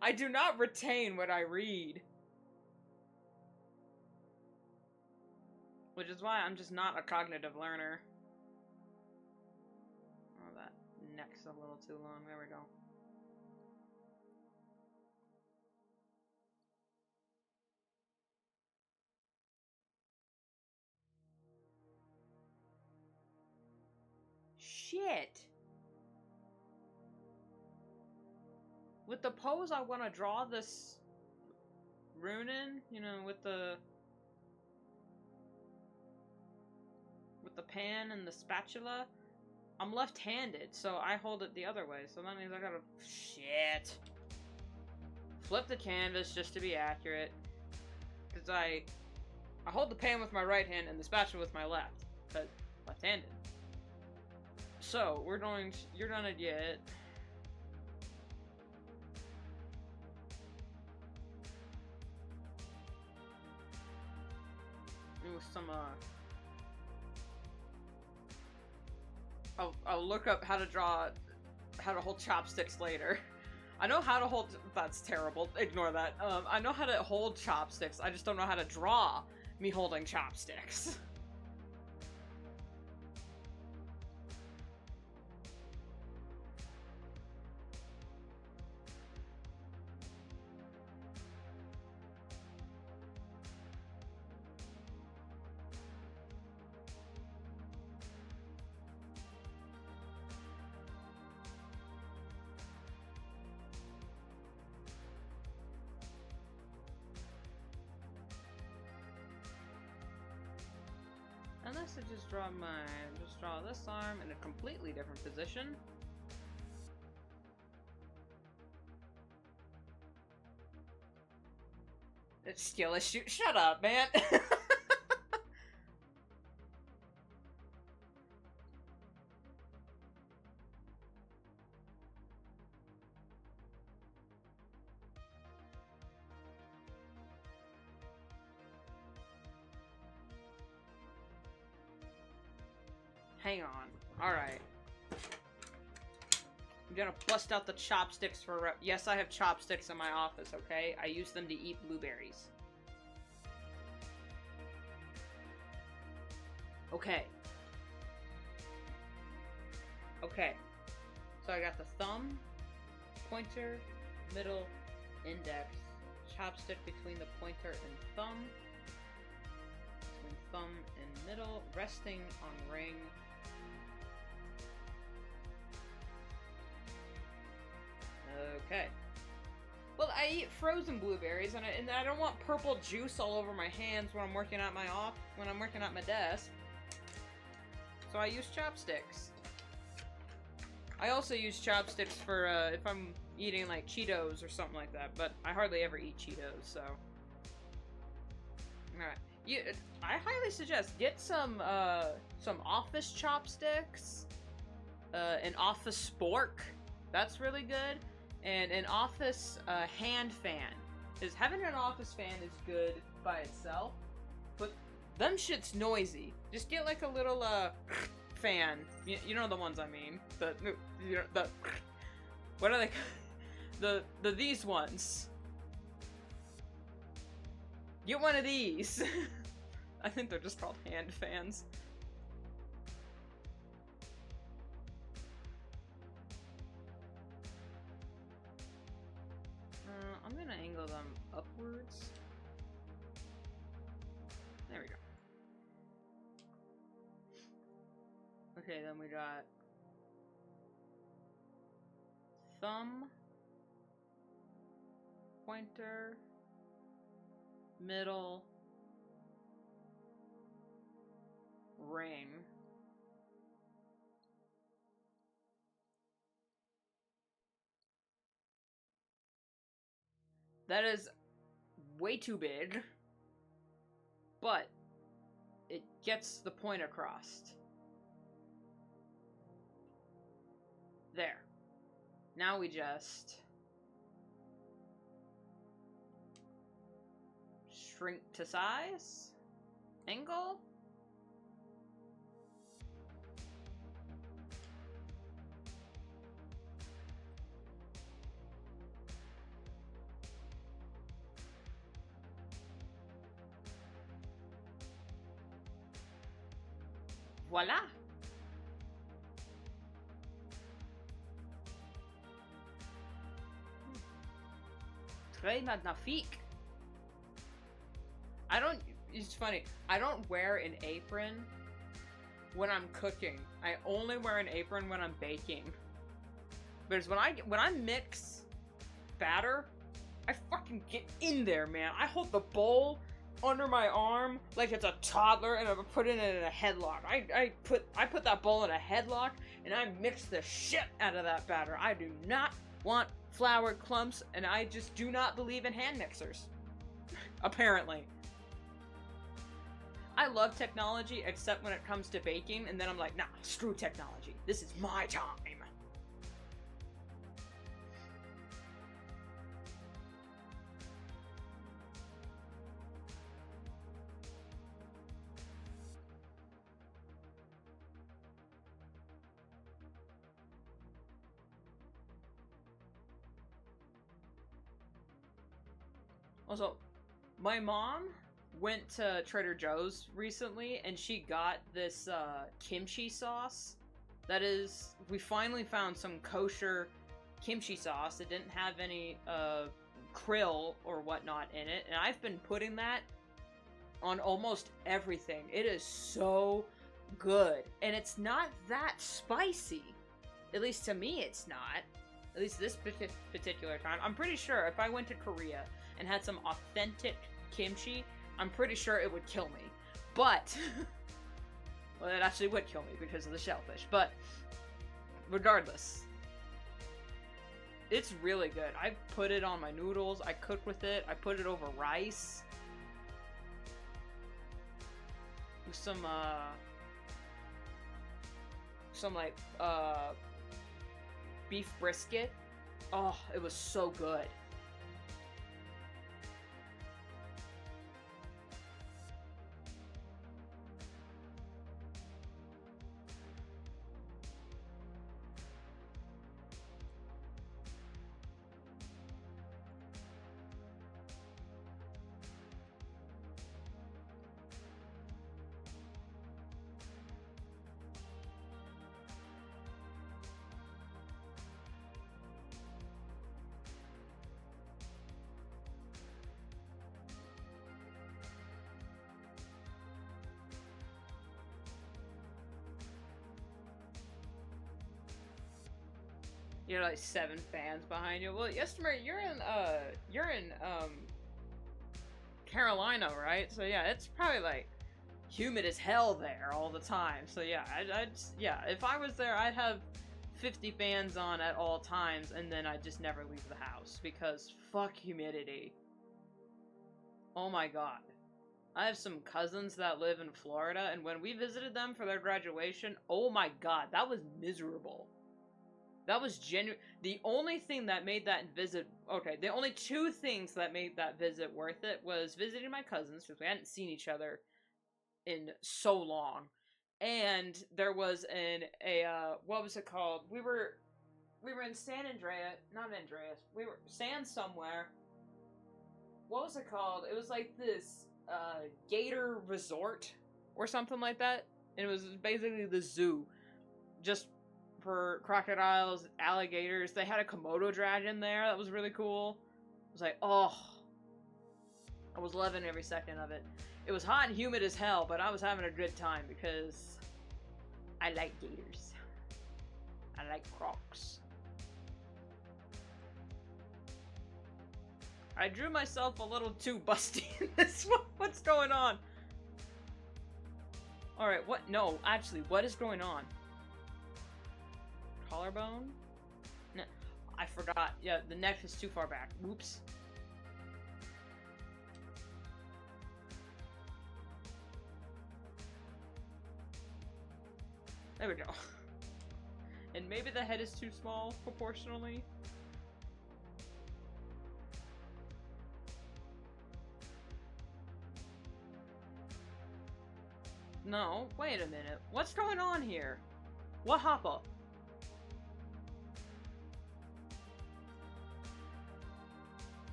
I do not retain what I read. Which is why I'm just not a cognitive learner. Oh, that neck's a little too long. There we go. Shit! With the pose I want to draw this rune in, you know, with the pan and the spatula, I'm left-handed, so I hold it the other way, so that means I gotta... Shit! Flip the canvas just to be accurate, because I hold the pan with my right hand and the spatula with my left, but left-handed. So, you're gonna get... some, I'll look up how to hold chopsticks later. I know how to hold... That's terrible. Ignore that. I know how to hold chopsticks. I just don't know how to draw me holding chopsticks. Unless I just draw this arm in a completely different position. It's skill issue. Shut up, man. Hang on. Alright. I'm gonna bust out the chopsticks for... Yes, I have chopsticks in my office, okay? I use them to eat blueberries. Okay. Okay. So I got the thumb, pointer, middle, index, chopstick between the pointer and thumb, between thumb and middle, resting on ring, eat frozen blueberries, and I don't want purple juice all over my hands when I'm working at my desk. So I use chopsticks. I also use chopsticks for if I'm eating like Cheetos or something like that, but I hardly ever eat Cheetos, so. Alright. I highly suggest get some office chopsticks, an office spork, that's really good, and an office hand fan. Because having an office fan is good by itself, but them shit's noisy. Just get like a little fan. You know the ones I mean. The what are they? These ones. Get one of these. I think they're just called hand fans. I'm gonna angle them upwards. There we go. Okay, then we got thumb, pointer, middle, ring. That is way too big, but it gets the point across. There. Now we just shrink to size, angle. Voila! Très magnifique. It's funny, I don't wear an apron when I'm cooking. I only wear an apron when I'm baking. Because when I mix batter, I fucking get in there, man. I hold the bowl under my arm like it's a toddler, and I put it in a headlock. I put that bowl in a headlock, and I mix the shit out of that batter. I do not want flour clumps, and I just do not believe in hand mixers. Apparently. I love technology, except when it comes to baking, and then I'm like, nah, screw technology. This is my time. Also, my mom went to Trader Joe's recently, and she got this kimchi sauce. That is, we finally found some kosher kimchi sauce that didn't have any krill or whatnot in it, and I've been putting that on almost everything. It is so good, and it's not that spicy. At least to me, it's not. At least this particular time. I'm pretty sure if I went to Korea and had some authentic kimchi, I'm pretty sure it would kill me. But, well, it actually would kill me because of the shellfish. But, regardless, it's really good. I put it on my noodles, I cook with it, I put it over rice. With some like, beef brisket. Oh, it was so good. You're like 7 fans behind you. Well, yesterday you're in Carolina, right? So yeah, it's probably like humid as hell there all the time. So yeah, yeah, if I was there, I'd have 50 fans on at all times, and then I'd just never leave the house because fuck humidity. Oh my god. I have some cousins that live in Florida, and when we visited them for their graduation, oh my god, that was miserable. That was genuine. The only thing that made that visit, okay, the only 2 things that made that visit worth it was visiting my cousins, because we hadn't seen each other in so long. And there was what was it called? We were in San Andreas, not Andreas. We were San somewhere. What was it called? It was like this gator resort or something like that. And it was basically the zoo, just for crocodiles, alligators. They had a Komodo dragon there. That was really cool. I was like, oh, I was loving every second of it. It was hot and humid as hell, but I was having a good time because I like gators. I like crocs. I drew myself a little too busty in this one. What's going on? Alright, what? No, actually, what is going on? Collarbone? No, I forgot. Yeah, the neck is too far back. Oops. There we go. And maybe the head is too small, proportionally. No, wait a minute. What's going on here? What happened?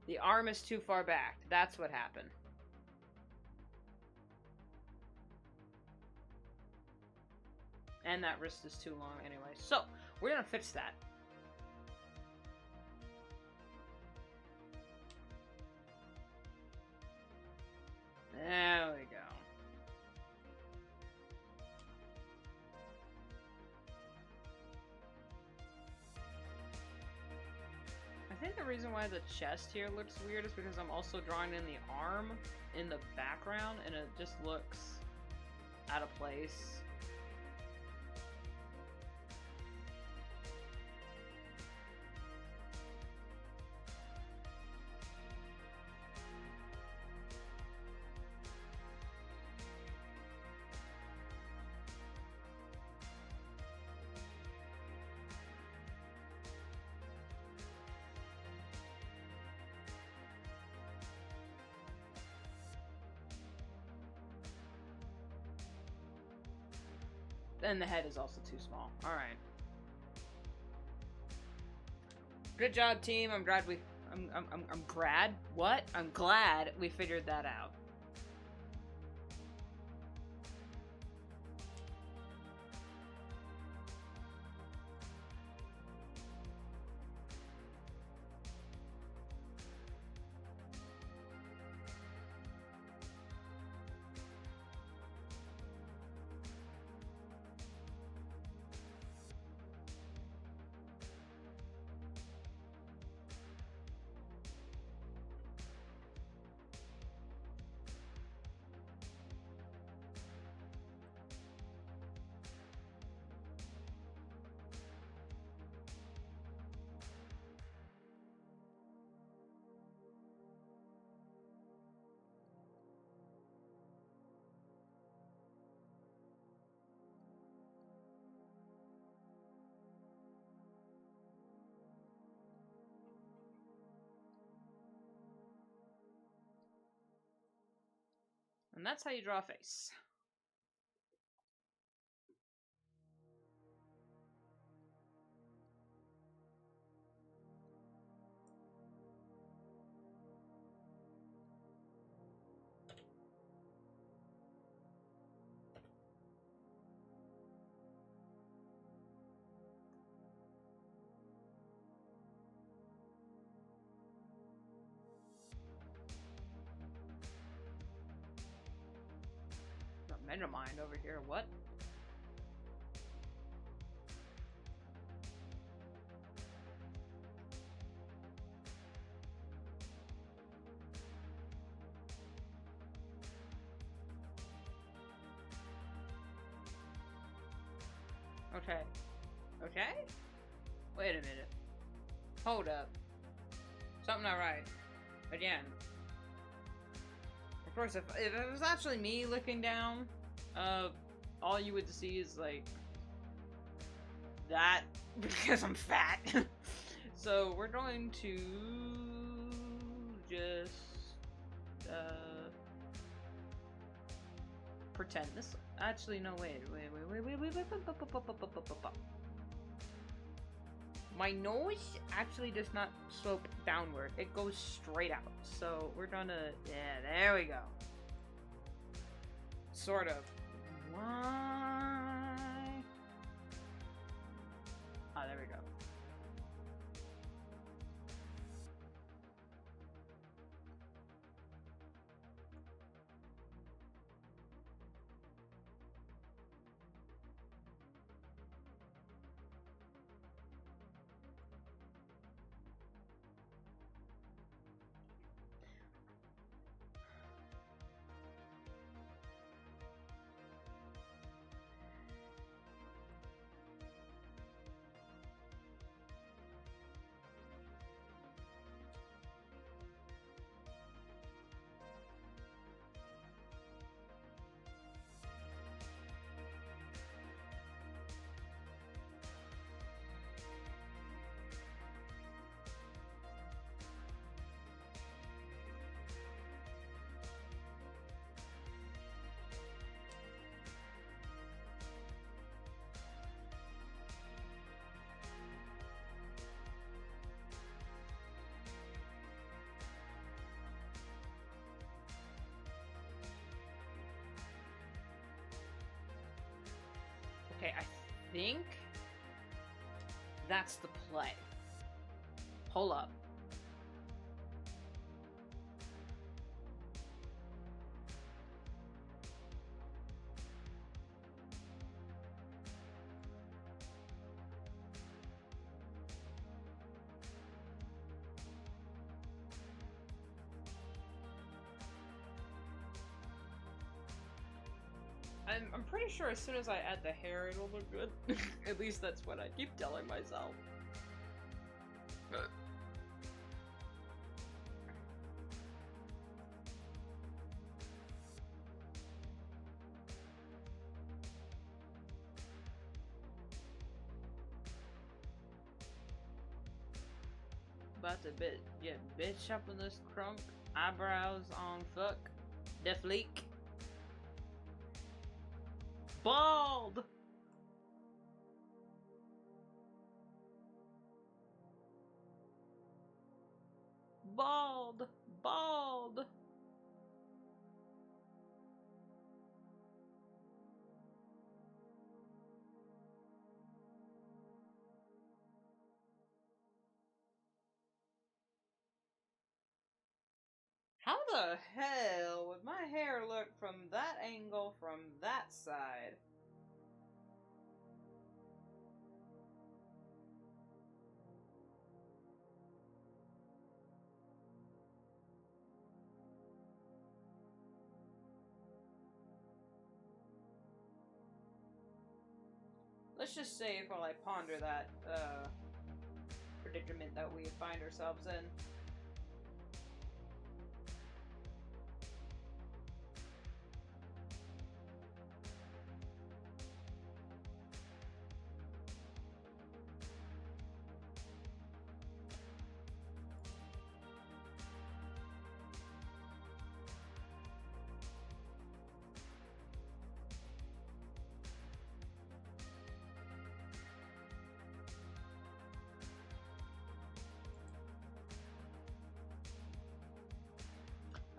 The arm is too far back. That's what happened. And that wrist is too long anyway. So, we're gonna fix that. There we go. I think the reason why the chest here looks weird is because I'm also drawing in the arm in the background, and it just looks out of place. And the head is also too small. Alright. Good job, team. I'm glad we... I'm glad? What? I'm glad we figured that out. And that's how you draw a face. mind over here. What? Okay. Okay? Wait a minute. Hold up. Something not right. Again. Of course, if it was actually me looking down, all you would see is, like, that, because I'm fat. So, we're going to just, pretend this. Actually, no, wait. My nose actually does not slope downward. It goes straight out. So we're gonna, yeah, there we go. Sort of. Why? Ah, there we go. Okay, I think that's the play. Hold up. I'm pretty sure as soon as I add the hair, it'll look good. At least that's what I keep telling myself. About to get bitch up in this crunk. Eyebrows on fuck. The fleek. Bald! Bald! Bald! How the hell would my hair look from that angle from that side? Let's just say while I ponder that predicament that we find ourselves in.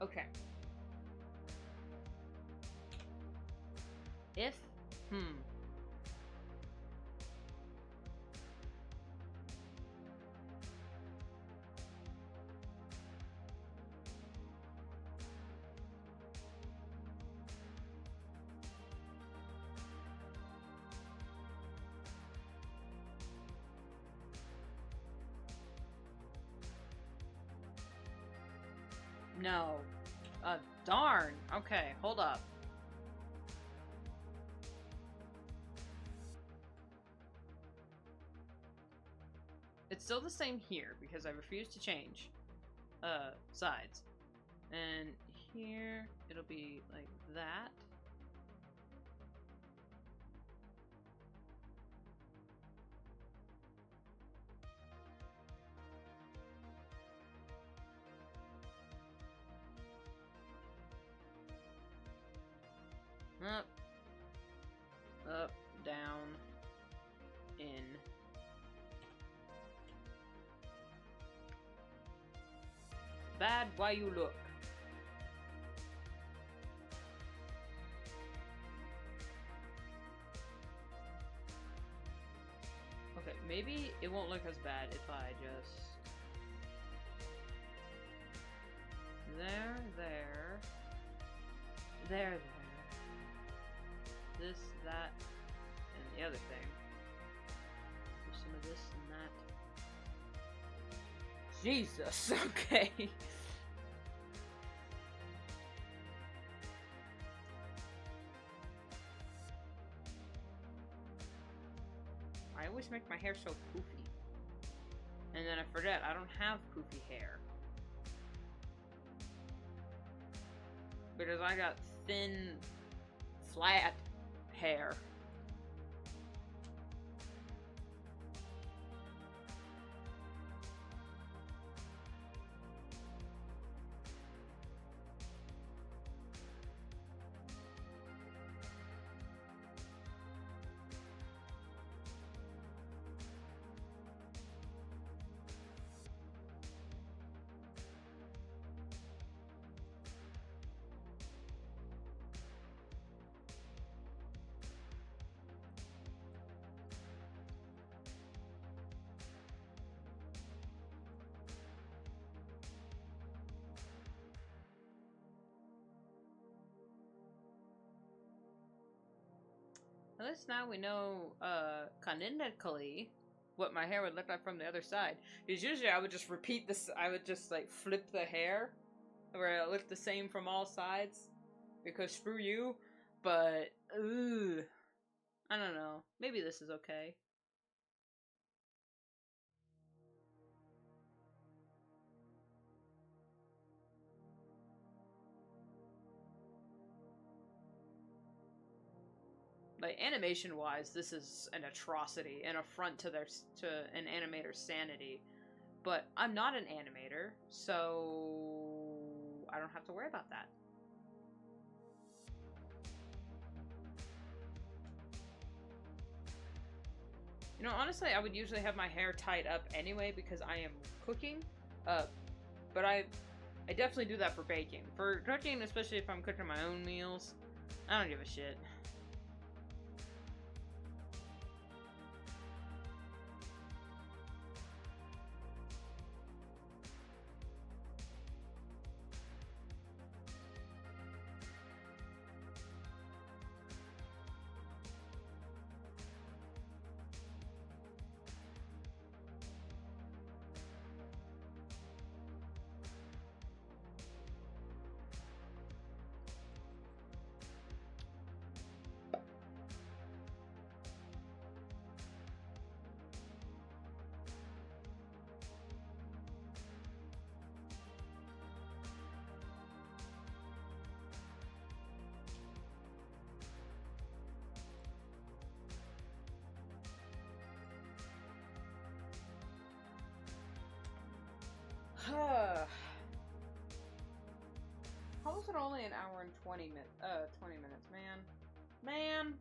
Okay. If, No. Darn. Okay, hold up. It's still the same here because I refuse to change sides. And here it'll be like that. Up, up, down, in. Bad, why you look? Okay, maybe it won't look as bad if I just... There, this, that, and the other thing. Do some of this and that. Jesus, okay. I always make my hair so poofy. And then I forget, I don't have poofy hair. Because I got thin, flat hair. At least now we know, canonically, what my hair would look like from the other side. Because usually I would just repeat this, I would just, like, flip the hair, where it looked the same from all sides. Because screw you. But, ugh. I don't know. Maybe this is okay. Like, animation-wise, this is an atrocity, an affront to an animator's sanity. But I'm not an animator, so I don't have to worry about that. You know, honestly, I would usually have my hair tied up anyway because I am cooking. But I definitely do that for baking. For cooking, especially if I'm cooking my own meals, I don't give a shit. How is it only an hour and 20 minutes, man?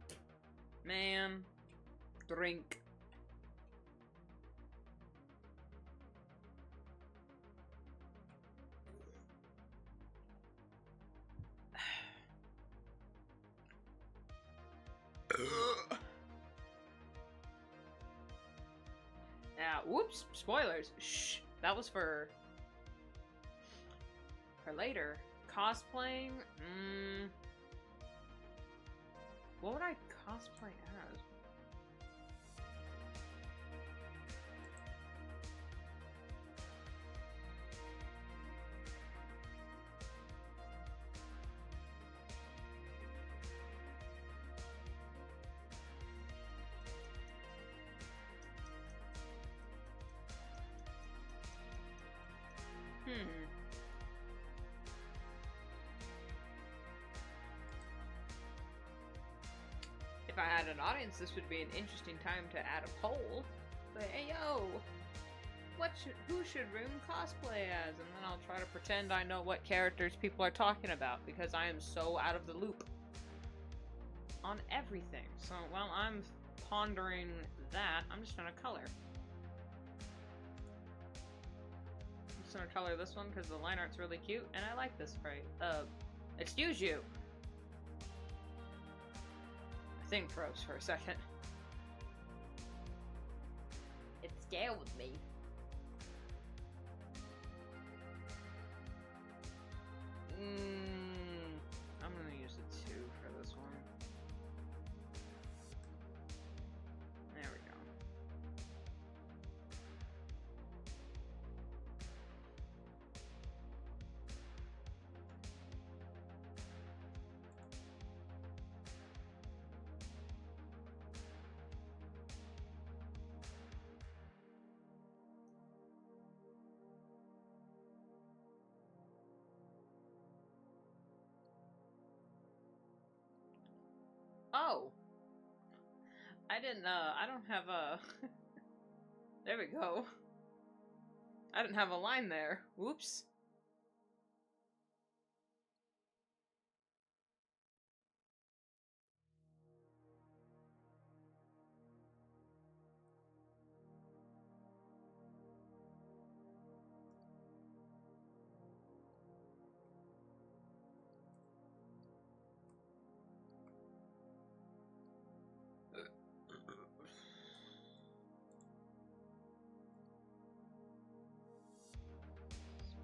Drink. Whoops, spoilers. Shh, that was for later. Cosplaying? What would I cosplay as? had an audience, this would be an interesting time to add a poll. But hey yo, who should Rune cosplay as? And then I'll try to pretend I know what characters people are talking about, because I am so out of the loop on everything. So while I'm pondering that, I'm just gonna color. I'm just gonna color this one because the line art's really cute, and I like this sprite. Excuse you! I think froze for a second. It scared me. I'm gonna use a 2 for this one. There we go. Oh! I don't have a... There we go. I didn't have a line there. Whoops.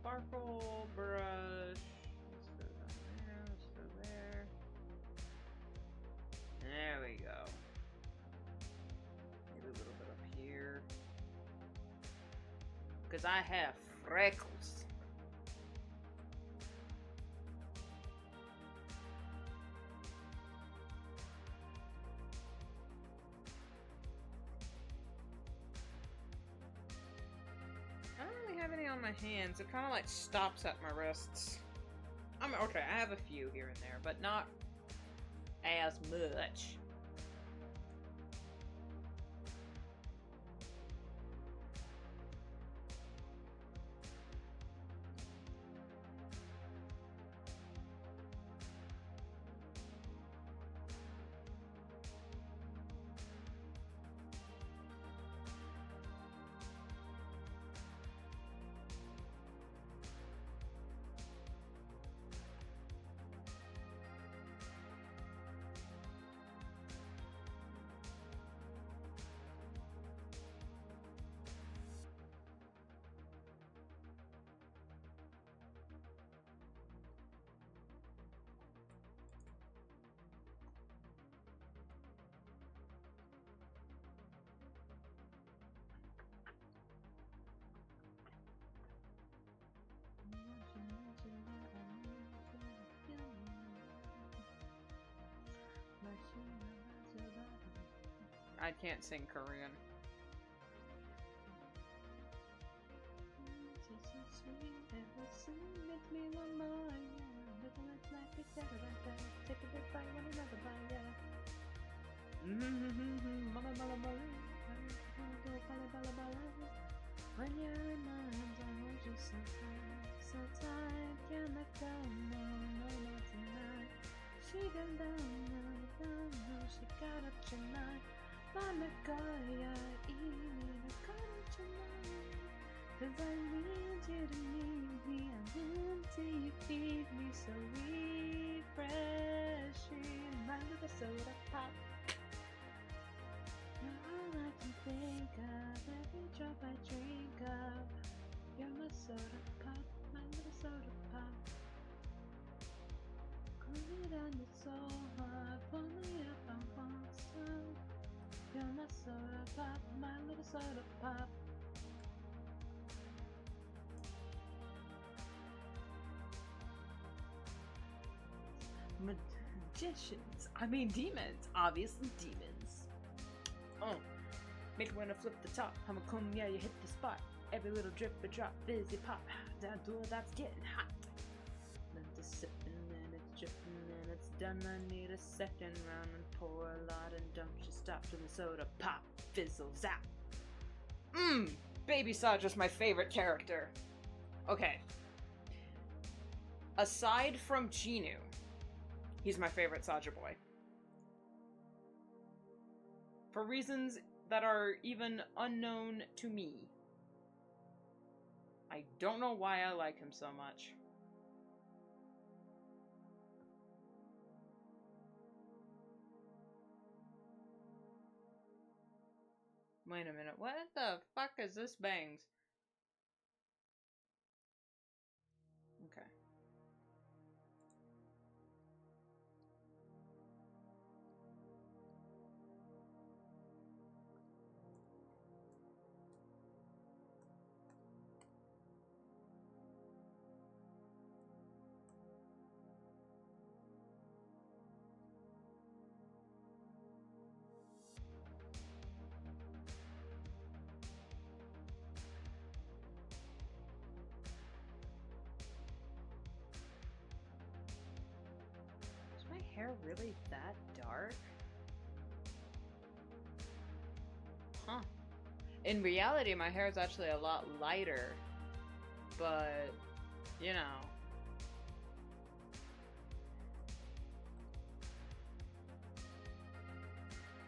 Sparkle brush. Let's go down there. Let's go there. There we go. Maybe a little bit up here. Because I have freckles. I don't really have any on my hands. It kind of like stops at my wrists. Okay, I have a few here and there, but not as much. I can't sing Korean. When you're in my arms, I hold you so tight, so tight, can't let go, no, no, not tonight. She got down, no, she got up tonight. Wanna go, yeah, evening, I got up tonight. 'Cause I need you to need me, I need till you feed me so refreshing. My little soda pop. You're all I can think of, every drop I drink of. You're my soda pop, my little soda pop. Cool it on you so hard, pull me up, I want some. You're my soda pop, my little soda pop. Demons, obviously demons. Oh, make it when I flip the top. I'ma come, yeah, you hit the spot. Every little drip or drop, fizzy pop. That door that's getting hot. Then it's sipping and it's dripping and it's done, I need a second round and pour a lot and don't you stop till the soda pop fizzles out. Baby Saja's my favorite character. Okay. Aside from Chinu, he's my favorite Saja boy. For reasons that are even unknown to me. I don't know why I like him so much. Wait a minute, what the fuck is this bangs? Okay. Hair really that dark? Huh. In reality, my hair is actually a lot lighter, but, you know.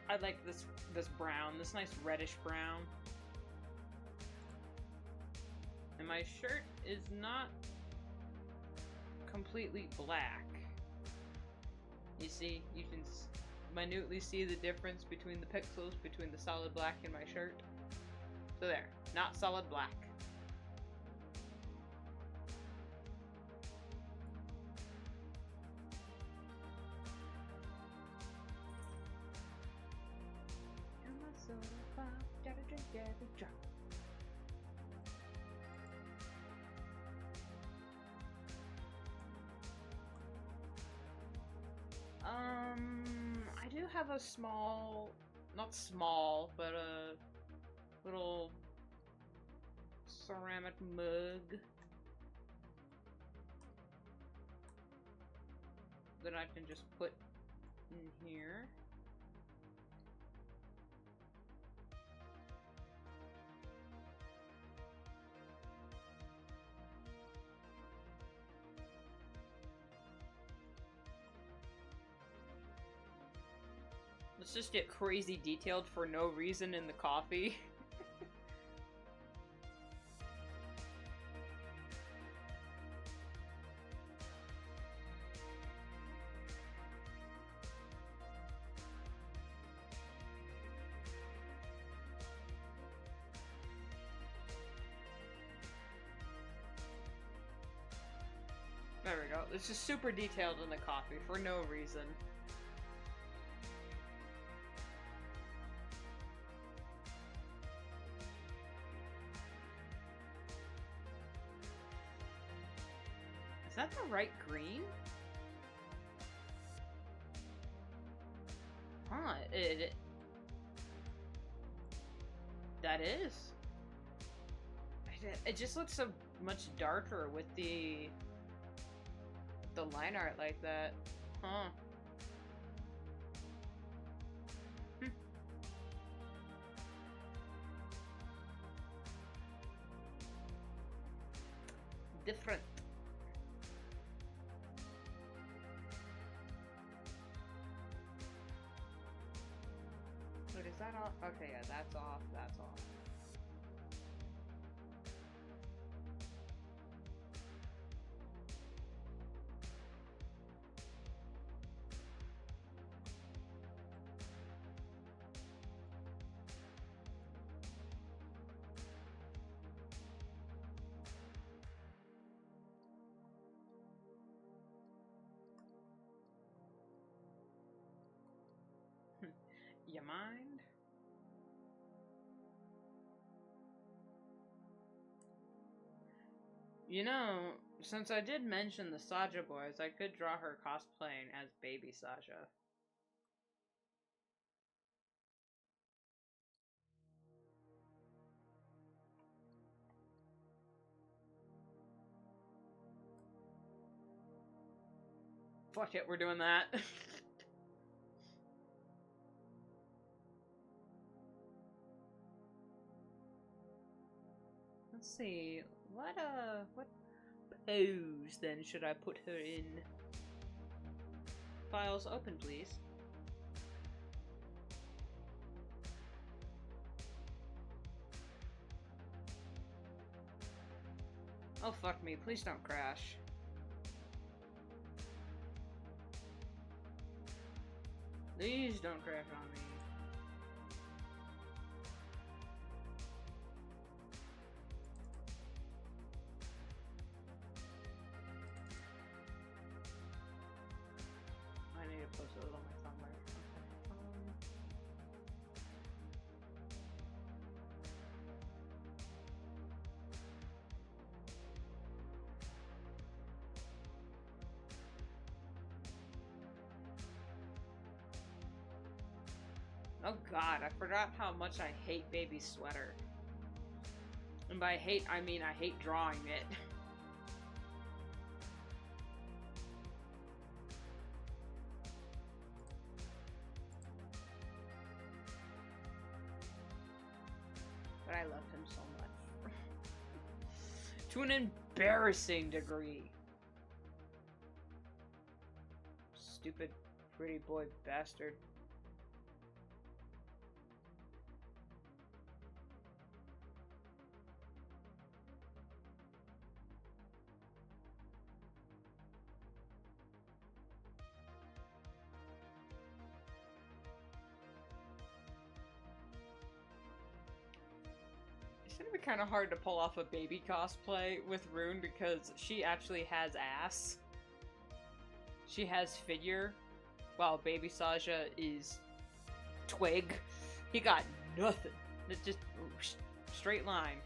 I like this brown, this nice reddish brown. And my shirt is not completely black. You see, you can minutely see the difference between the pixels between the solid black and my shirt. So there, not solid black. I do have a small, not small, but a little ceramic mug that I can just put in here. Let's just get crazy detailed for no reason in the coffee. There we go. It's just super detailed in the coffee for no reason. Is that the right green? Huh, that is. It just looks so much darker with the line art like that. Huh. Different. Wait, is that off? Okay, yeah, that's off. That's off. You mind? You know, since I did mention the Saja boys, I could draw her cosplaying as Baby Saja. fuck it, we're doing that. Let's see, what pose then should I put her in? Files open, please. Oh fuck me, please don't crash. Please don't crash on me. I need to post it on my somewhere. Oh god, I forgot how much I hate baby sweater. And by hate, I mean I hate drawing it. But I love him so much. To an embarrassing degree. Stupid pretty boy bastard. It's gonna be kind of hard to pull off a baby cosplay with Rune because she actually has ass. She has figure, while baby Saja is twig. He got nothing. It's just straight line.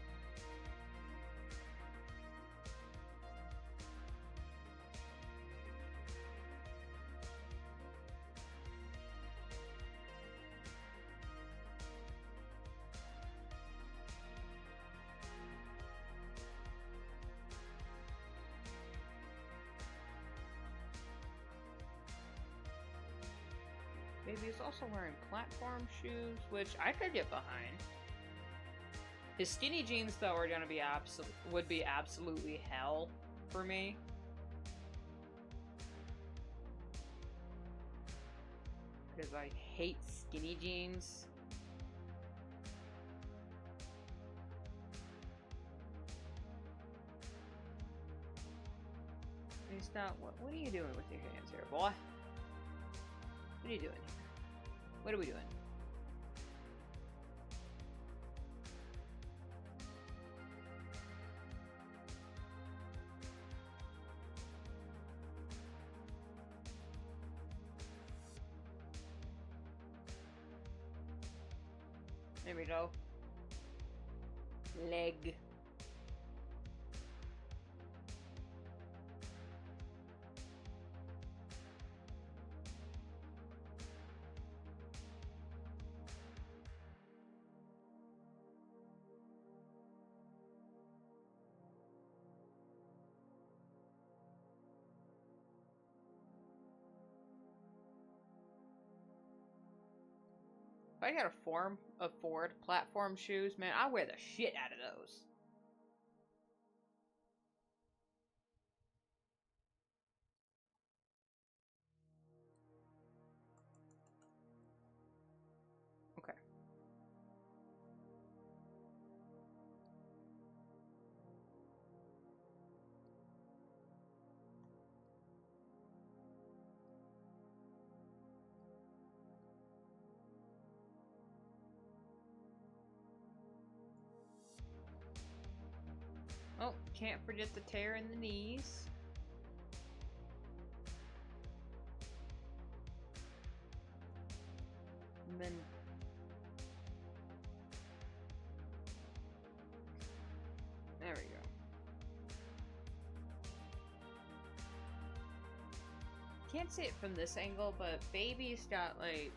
Baby's also wearing platform shoes, which I could get behind. His skinny jeans, though, are gonna be would be absolutely hell for me. Because I hate skinny jeans. He's not. What are you doing with your hands here, boy? What are you doing? What are we doing? There we go. Leg. If I gotta afford platform shoes, man, I wear the shit out of those. Okay. Oh, can't forget the tear in the knees. And then there we go. Can't see it from this angle, but baby's got like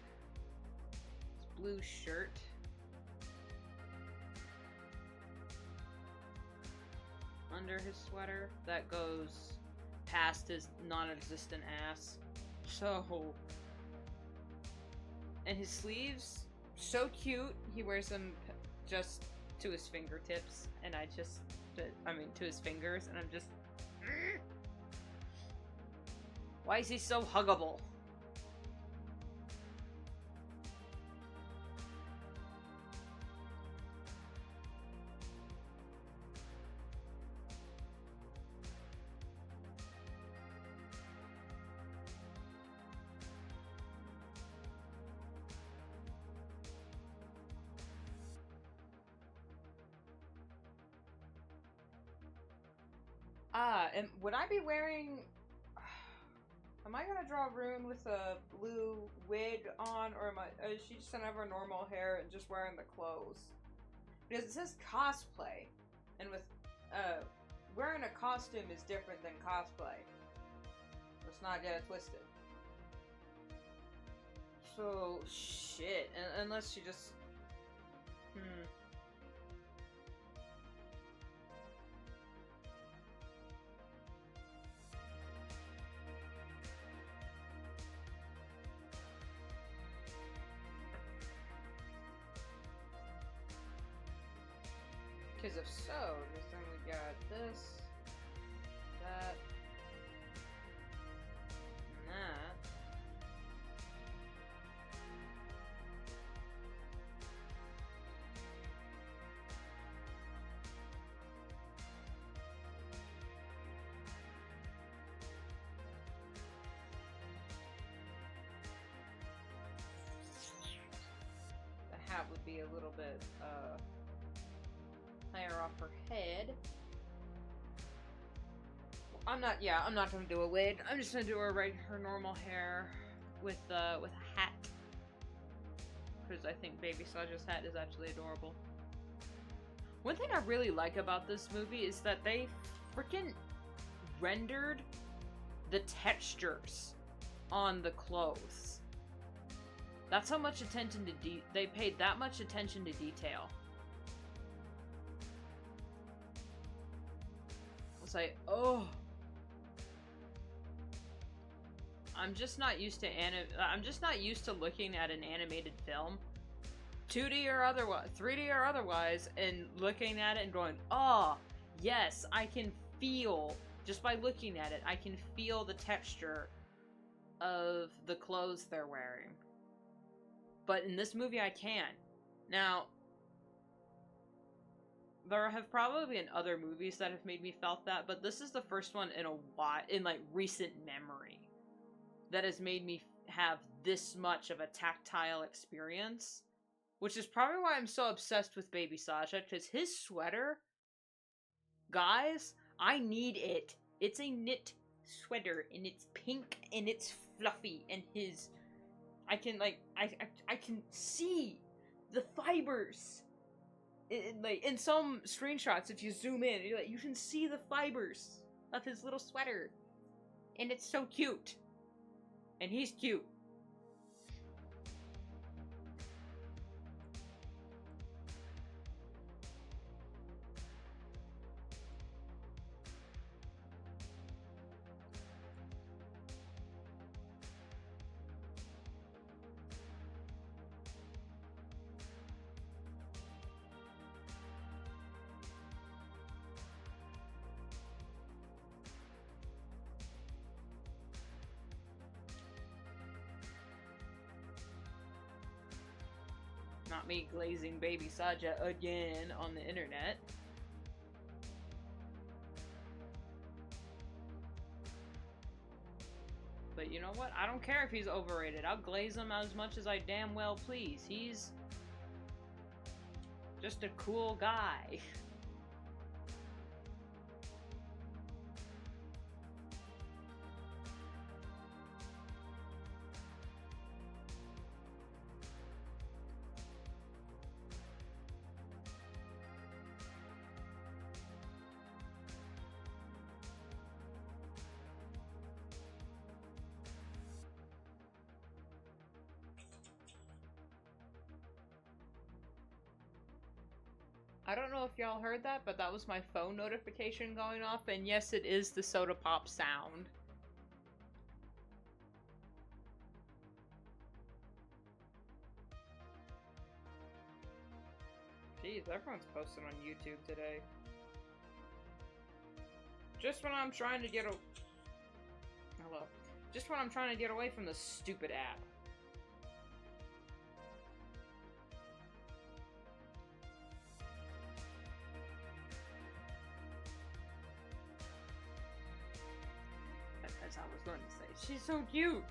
this blue shirt. Under his sweater that goes past his non-existent ass. So... And his sleeves, so cute. He wears them just to his fingertips, and to his fingers, and I'm just... Why is he so huggable? And would I be wearing... Am I gonna draw a rune with a blue wig on, or is she just gonna have her normal hair and just wearing the clothes? Because it says cosplay, and with, wearing a costume is different than cosplay. Let's not get it twisted. So, shit, unless she just... Because if so, then we got this, that, and that. The hat would be a little bit, higher off her head. I'm not gonna do a wig. I'm just gonna do her normal hair with a hat. Because I think Baby Saja's hat is actually adorable. One thing I really like about this movie is that they freaking rendered the textures on the clothes. That's how much attention to they paid that much attention to detail. It's like, oh, I'm just not used to looking at an animated film, 2D or otherwise, 3D or otherwise, and looking at it and going, oh, yes, I can feel, just by looking at it, I can feel the texture of the clothes they're wearing. But in this movie, I can't. Now, there have probably been other movies that have made me felt that, but this is the first one in a while, in like recent memory, that has made me have this much of a tactile experience. Which is probably why I'm so obsessed with Baby Saja, because his sweater, guys, I need it. It's a knit sweater, and it's pink, and it's fluffy, and I can see the fibers. Like in some screenshots, if you zoom in, you can see the fibers of his little sweater, and it's so cute, and he's cute. Not me glazing Baby Saja again on the internet. But you know what? I don't care if he's overrated. I'll glaze him as much as I damn well please. He's just a cool guy. I don't know if y'all heard that, but that was my phone notification going off, and yes, it is the soda pop sound. Jeez, everyone's posting on YouTube today. Just when I'm trying to get Hello. Just when I'm trying to get away from this stupid app. As I was going to say, she's so cute!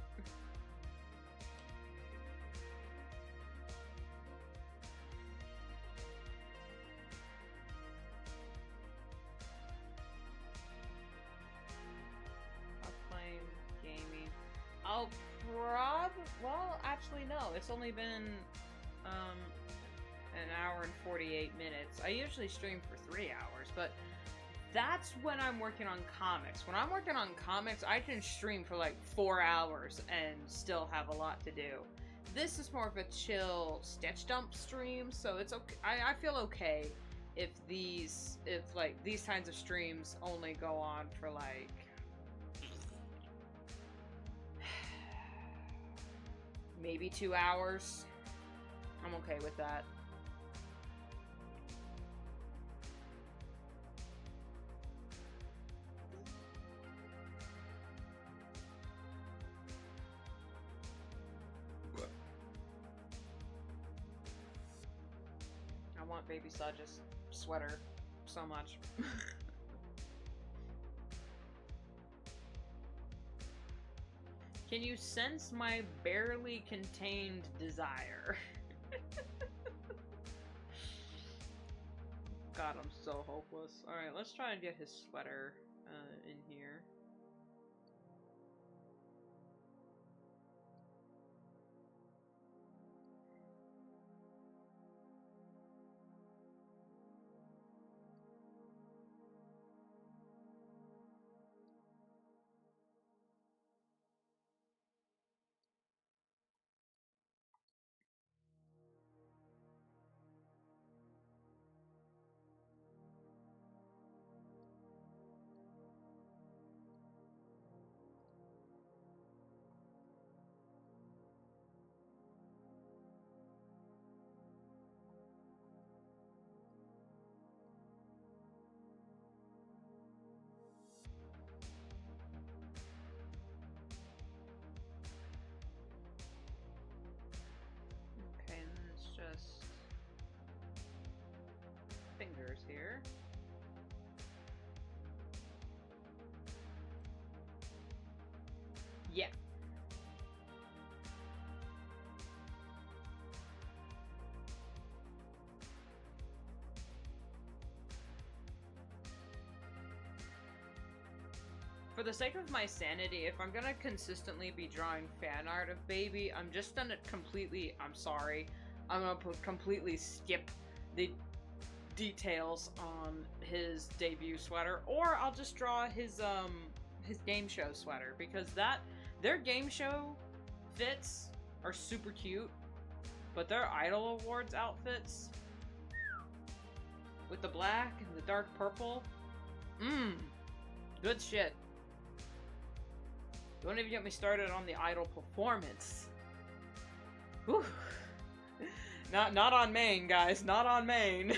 Well, actually no, it's only been an hour and 48 minutes. I usually stream for 3 hours, but that's when I'm working on comics. When I'm working on comics, I can stream for like 4 hours and still have a lot to do. This is more of a chill sketch dump stream, so it's okay. I feel okay if these kinds of streams only go on for like maybe 2 hours. I'm okay with that. I want Baby Sudge's sweater so much. Can you sense my barely contained desire? God, I'm so hopeless. Alright, let's try and get his sweater in here. Just fingers here. Yeah. For the sake of my sanity, if I'm gonna consistently be drawing fan art of Baby, I'm just gonna completely, I'm sorry, I'm gonna completely skip the details on his debut sweater, or I'll just draw his game show sweater, because their game show fits are super cute, but their Idol Awards outfits with the black and the dark purple, good shit. Don't even get me started on the Idol performance. Whew. Not on main, guys. Not on main.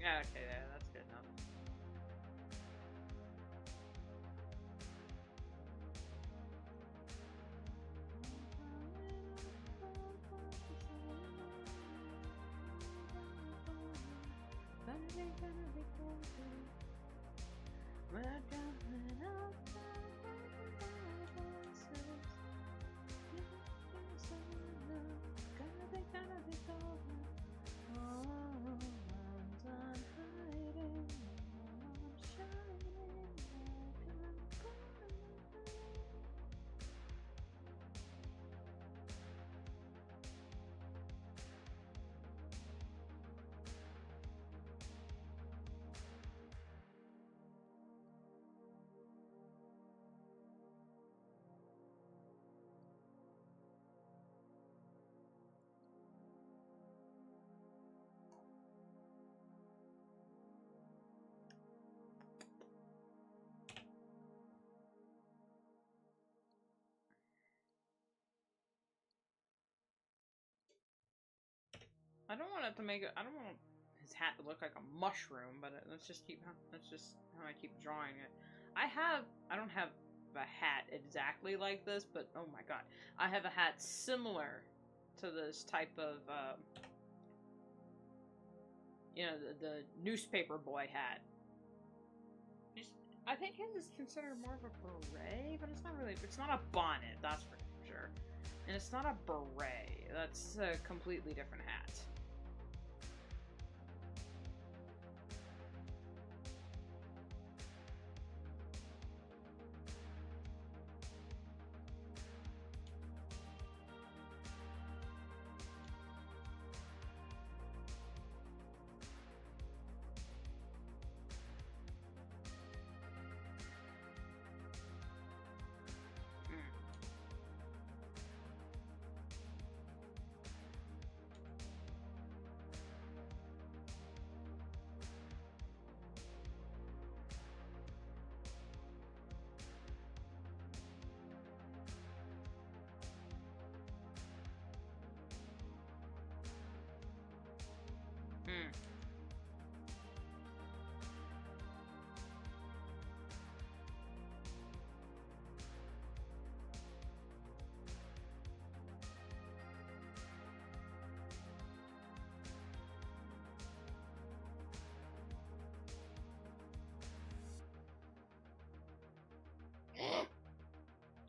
Yeah, okay, yeah, that's good enough. I don't want it to make it. I don't want his hat to look like a mushroom, but let's just keep. That's just how I keep drawing it. I don't have a hat exactly like this, but oh my god, I have a hat similar to this type of, you know, the newspaper boy hat. I think his is considered more of a beret, but it's not really. It's not a bonnet, that's for sure, and it's not a beret. That's a completely different hat.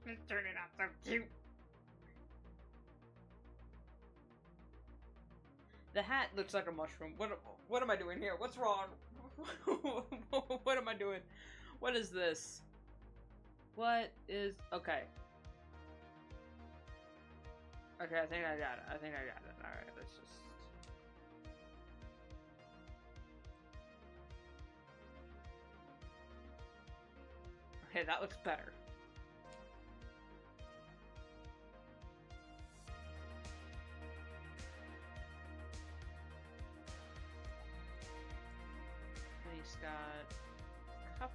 It's turning out so cute. The hat looks like a mushroom. What am I doing here? What's wrong? What am I doing? What is this? What is... Okay. Okay, I think I got it. Alright, let's just... Okay, that looks better. He's got cuffed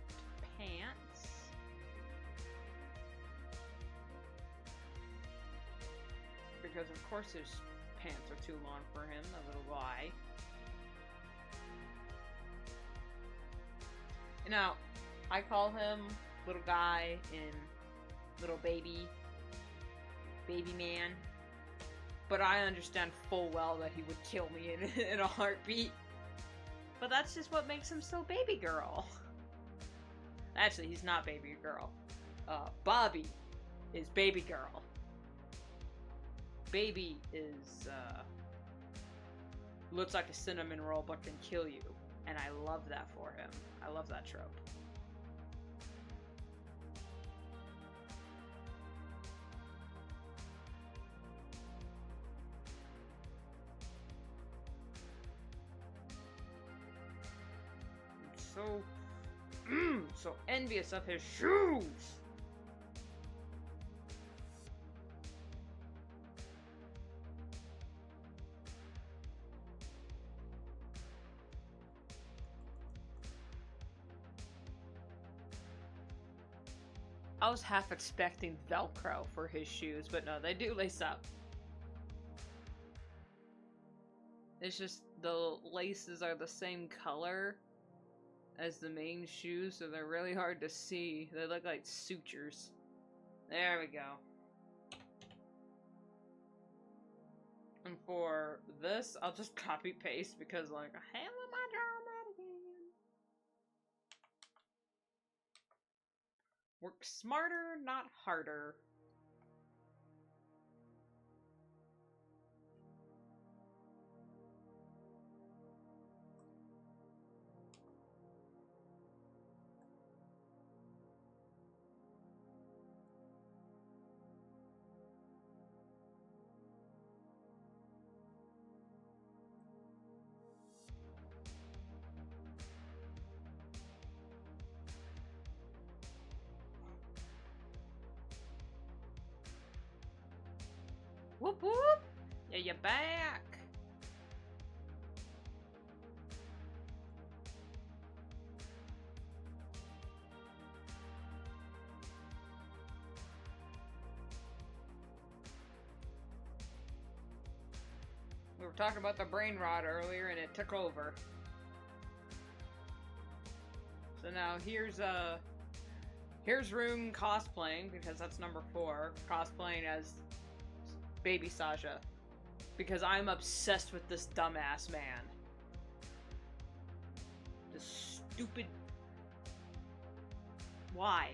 pants. Because of course his pants are too long for him, a little guy. Now, I call him little guy and little baby man. But I understand full well that he would kill me in a heartbeat. But that's just what makes him so baby girl. Actually, he's not baby girl. Bobby is baby girl. Baby is, looks like a cinnamon roll but can kill you. And I love that for him. I love that trope. So envious of his shoes. I was half expecting Velcro for his shoes, but no, they do lace up. It's just the laces are the same color as the main shoes, so they're really hard to see. They look like sutures. There we go. And for this, I'll just copy paste because, like, hell am I drawing that again? Work smarter, not harder. Whoop whoop! Yeah, you're back! We were talking about the brain rot earlier and it took over. So now here's Rune cosplaying, because that's number 4, cosplaying as Baby Sasha, because I'm obsessed with this dumbass man. This stupid... Why?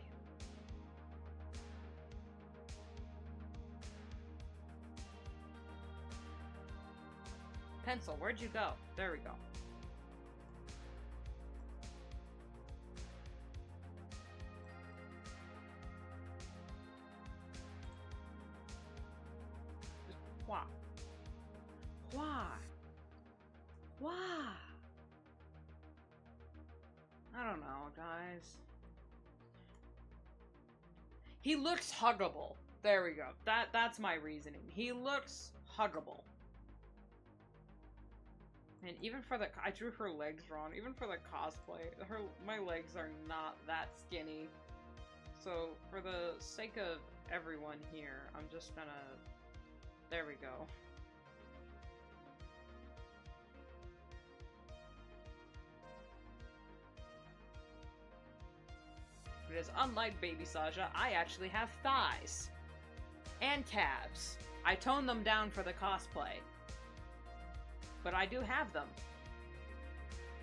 Pencil, where'd you go? There we go. Why? Why? Why? I don't know, guys. He looks huggable. There we go. That's my reasoning. He looks huggable. And even for the... I drew her legs wrong. Even for the cosplay, my legs are not that skinny. So, for the sake of everyone here, I'm just gonna... There we go. Because unlike Baby Sasha, I actually have thighs. And calves. I toned them down for the cosplay. But I do have them.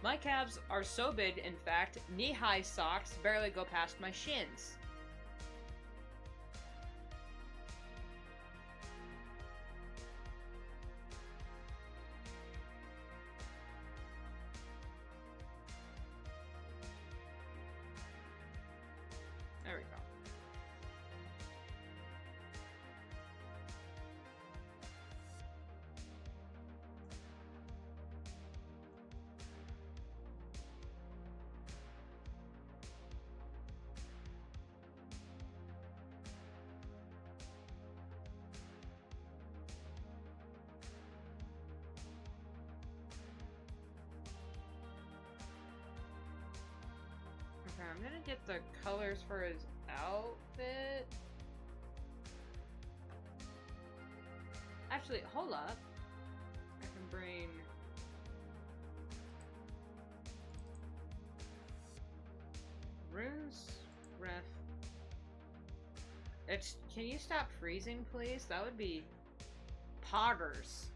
My calves are so big, in fact, knee-high socks barely go past my shins. There we go. Okay, I'm gonna get the colors for his outfit. Actually, hold up. I can bring... Runes ref. Can you stop freezing, please? That would be poggers.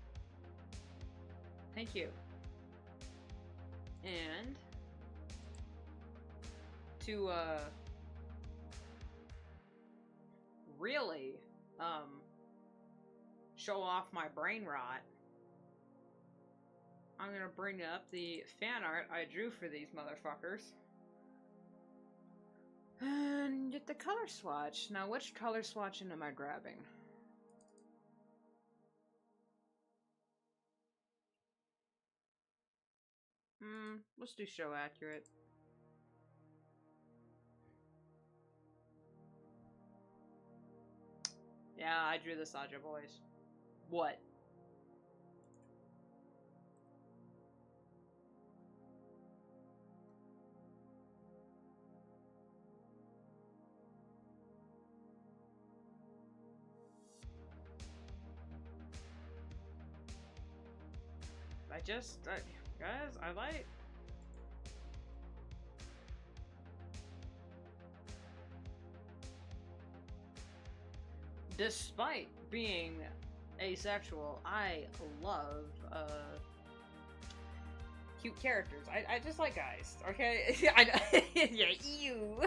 Thank you. And to really show off my brain rot, I'm gonna bring up the fan art I drew for these motherfuckers and get the color swatch. Now, which color swatching am I grabbing? Let's do show accurate. Yeah, I drew the Saja boys. What? Guys, I like... Despite being asexual, I love, cute characters. I just like guys, okay? I know. Yeah, ew.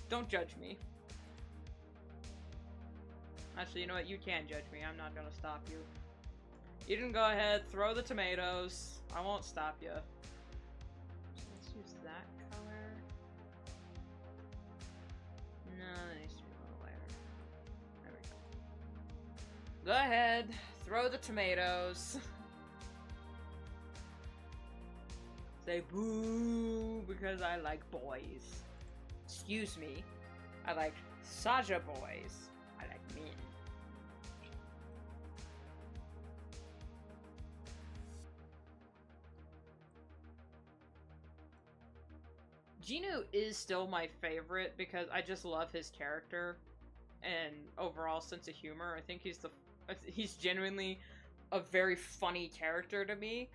Don't judge me. Actually, you know what? You can judge me. I'm not gonna stop you. You can go ahead, throw the tomatoes. I won't stop you. So let's use that color. No, that needs to be a little lighter. There we go. Go ahead, throw the tomatoes. Say boo because I like boys. Excuse me. I like Saja boys. I like men. Genu is still my favorite because I just love his character and overall sense of humor. I think he's genuinely a very funny character to me,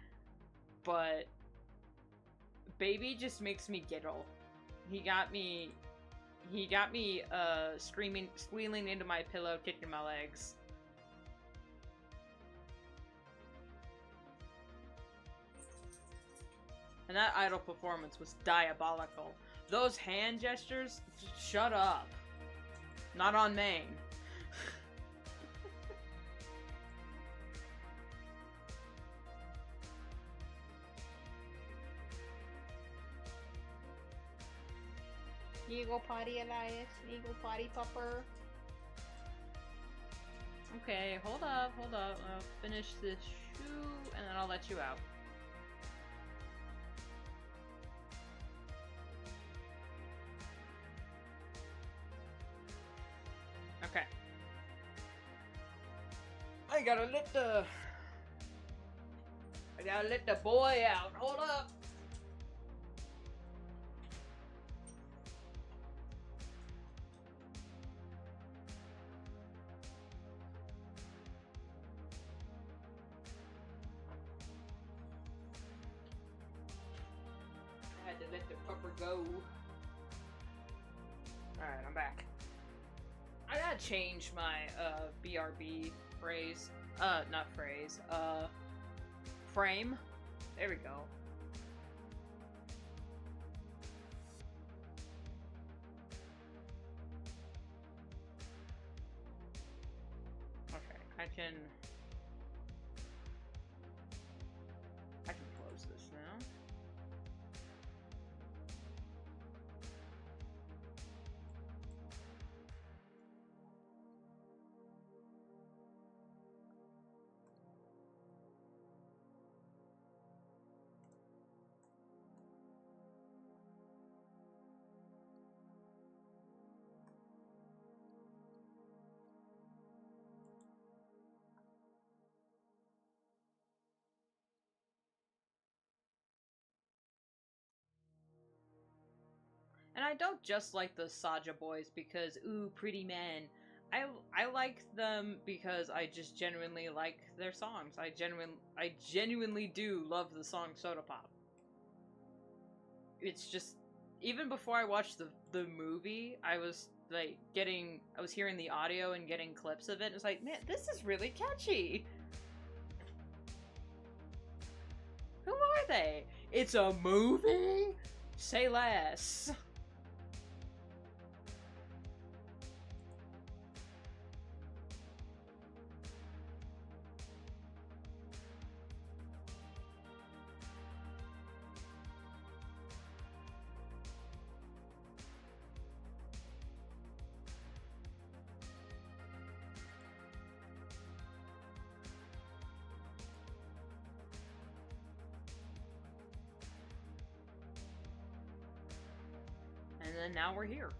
but Baby just makes me giggle. He got me screaming, squealing into my pillow, kicking my legs. And that idol performance was diabolical. Those hand gestures, shut up. Not on main. You go potty, Elias. You go potty, pupper. Okay, hold up. I'll finish this shoe, and then I'll let you out. Okay. I gotta let the boy out. Hold up. I had to let the pupper go. Alright, I'm back. I gotta change my, BRB phrase. Not phrase. Frame. There we go. Okay, I can close this now. And I don't just like the Saja boys because, ooh, pretty men. I like them because I just genuinely like their songs. I genuinely do love the song Soda Pop. It's just, even before I watched the movie, I was hearing the audio and getting clips of it, and it's like, man, this is really catchy! Who are they? It's a movie? Say less. And then now we're here.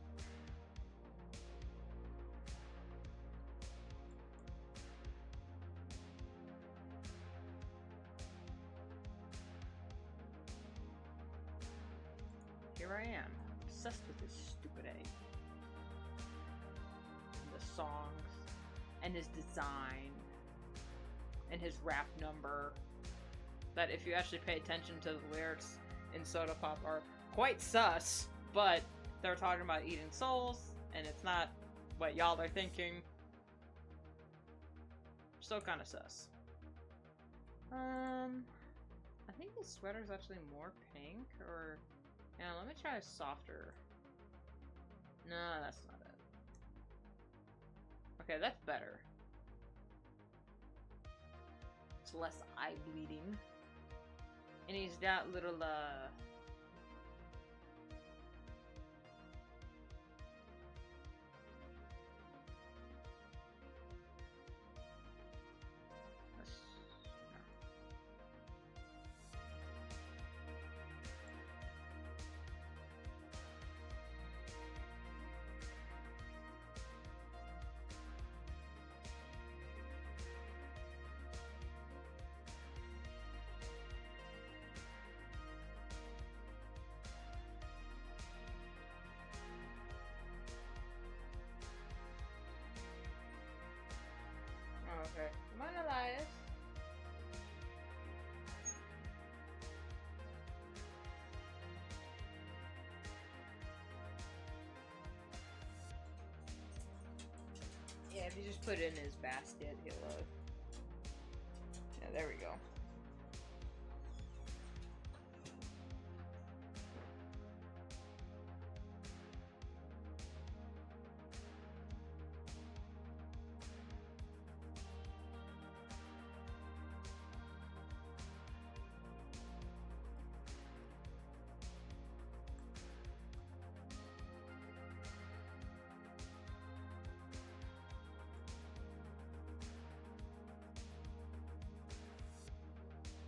Here I am, obsessed with this stupid egg. And the songs, and his design, and his rap number. That if you actually pay attention to the lyrics in Soda Pop are quite sus, but they're talking about eating souls, and it's not what y'all are thinking. Still kind of sus. I think this sweater's actually more pink, or... Yeah, let me try a softer. No, that's not it. Okay, that's better. It's less eye bleeding. And he's got little, okay. Come on, Elias. Yeah, if you just put it in his basket, he'll, yeah, there we go.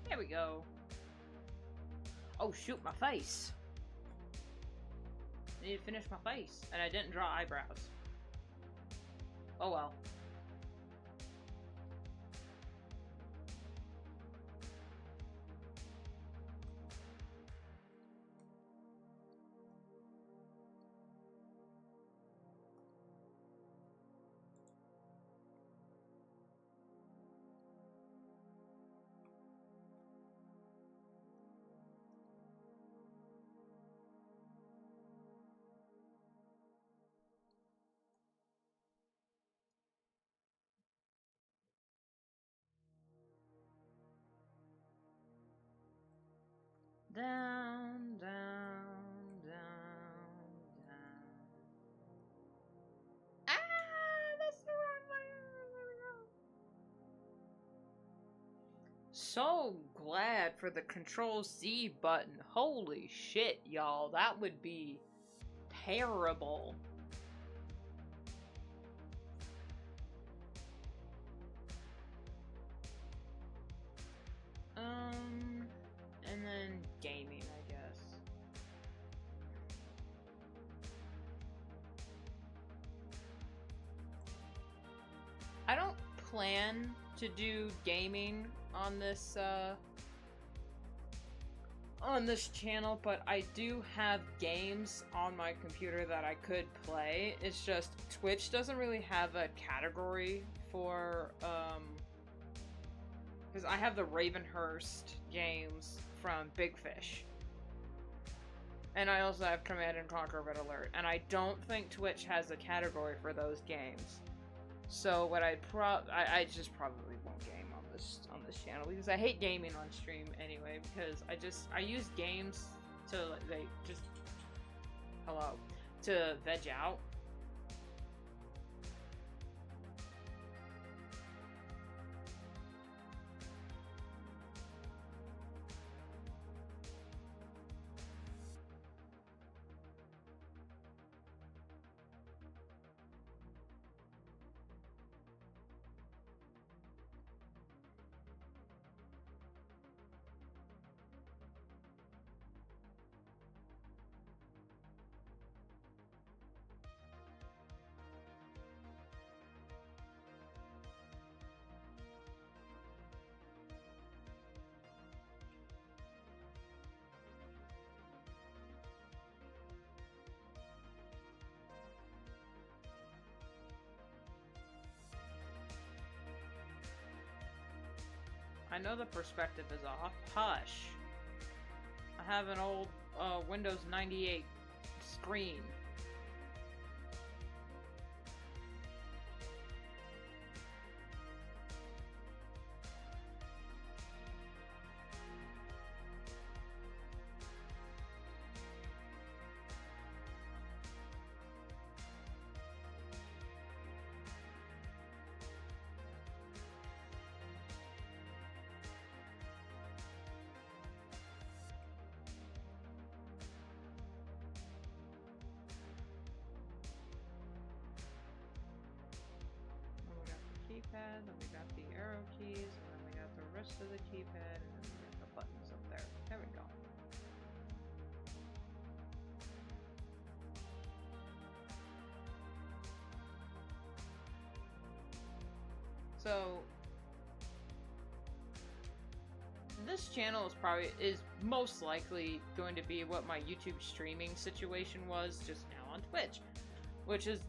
There we go. Oh shoot, my face. I need to finish my face. And I didn't draw eyebrows. Oh well. Down, down, down, down. Ah, that's the wrong way. There we go. So glad for the Control Z button. Holy shit, y'all. That would be terrible. And then gaming, I guess. I don't plan to do gaming on this channel, but I do have games on my computer that I could play. It's just Twitch doesn't really have a category for because I have the Ravenhurst games from Big Fish. And I also have Command & Conquer Red Alert. And I don't think Twitch has a category for those games. So what I just probably won't game on this channel because I hate gaming on stream anyway, because I use games to to veg out. I know the perspective is off. Hush. I have an old Windows 98 screen. Keypad, then we got the arrow keys, and then we got the rest of the keypad, and then we got the buttons up there. There we go. So this channel is most likely going to be what my YouTube streaming situation was just now on Twitch, which is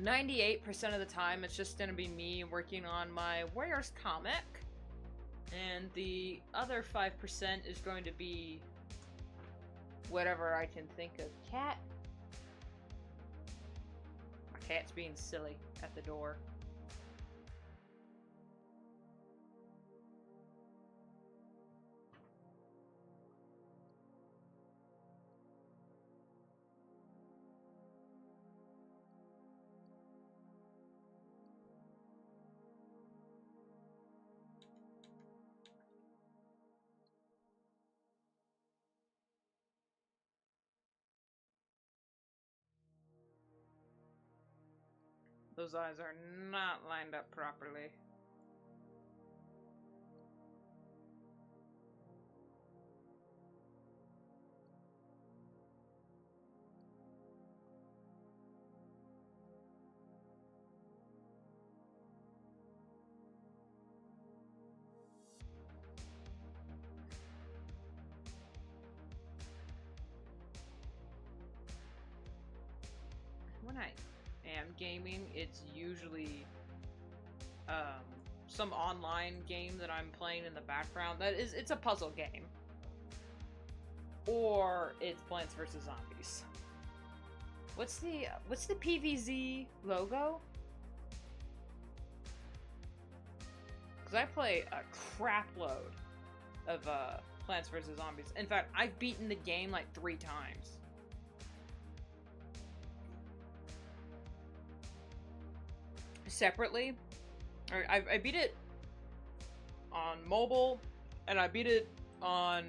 98% of the time, it's just gonna be me working on my Warriors comic, and the other 5% is going to be whatever I can think of. Cat? My cat's being silly at the door. Those eyes are not lined up properly. When I am gaming, it's usually some online game that I'm playing in the background. It's a puzzle game, or it's Plants vs. Zombies. What's the PVZ logo? Because I play a crap load of Plants vs. Zombies. In fact, I've beaten the game like 3 times. Separately. I beat it on mobile, and I beat it on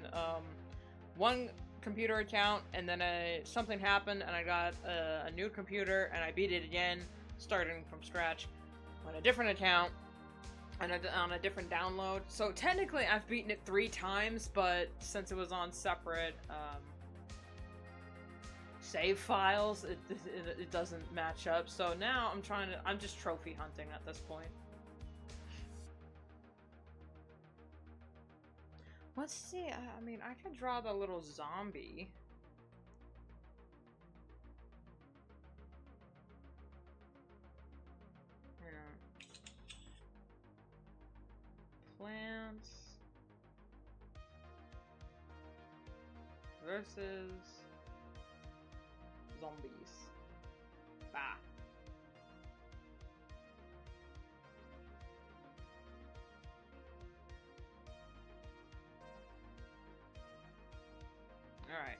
one computer account, and then something happened, and I got a new computer, and I beat it again, starting from scratch, on a different account, and on a different download. So technically, I've beaten it 3 times, but since it was on separate save files, it doesn't match up. So now I'm just trophy hunting at this point. Let's see, I mean, I could draw the little zombie. Plants versus zombies. Bah. Alright.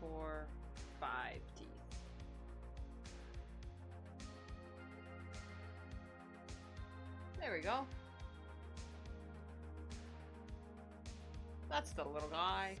4, 5 teeth. There we go. That's the little guy.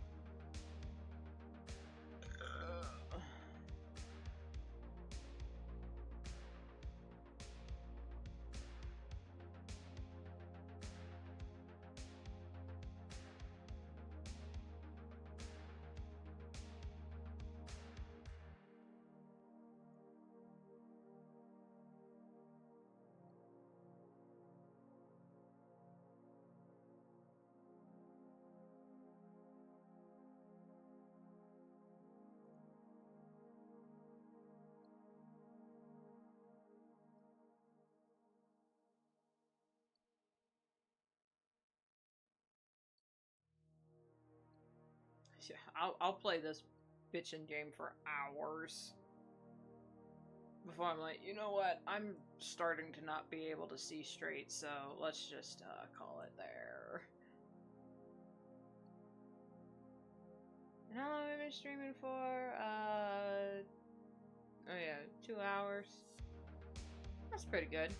Yeah, I'll play this bitchin' game for hours before I'm like, you know what? I'm starting to not be able to see straight, so let's just call it there. And how long have I been streaming for? Oh yeah, 2 hours. That's pretty good.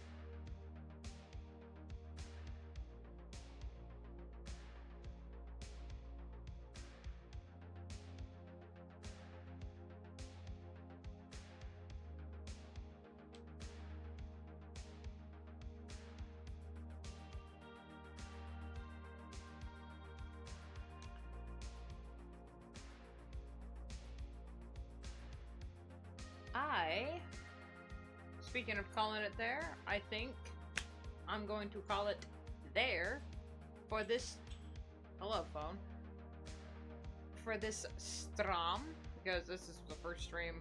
Speaking of calling it there, I think I'm going to call it there for this, hello phone, for this stream, because this is the first stream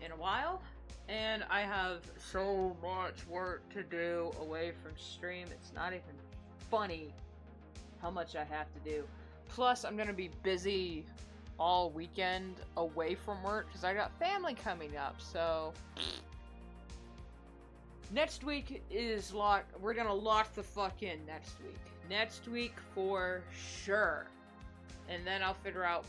in a while, and I have so much work to do away from stream, it's not even funny how much I have to do. Plus, I'm gonna be busy all weekend away from work, because I got family coming up, so next week is locked. We're gonna lock the fuck in next week. Next week for sure. And then I'll figure out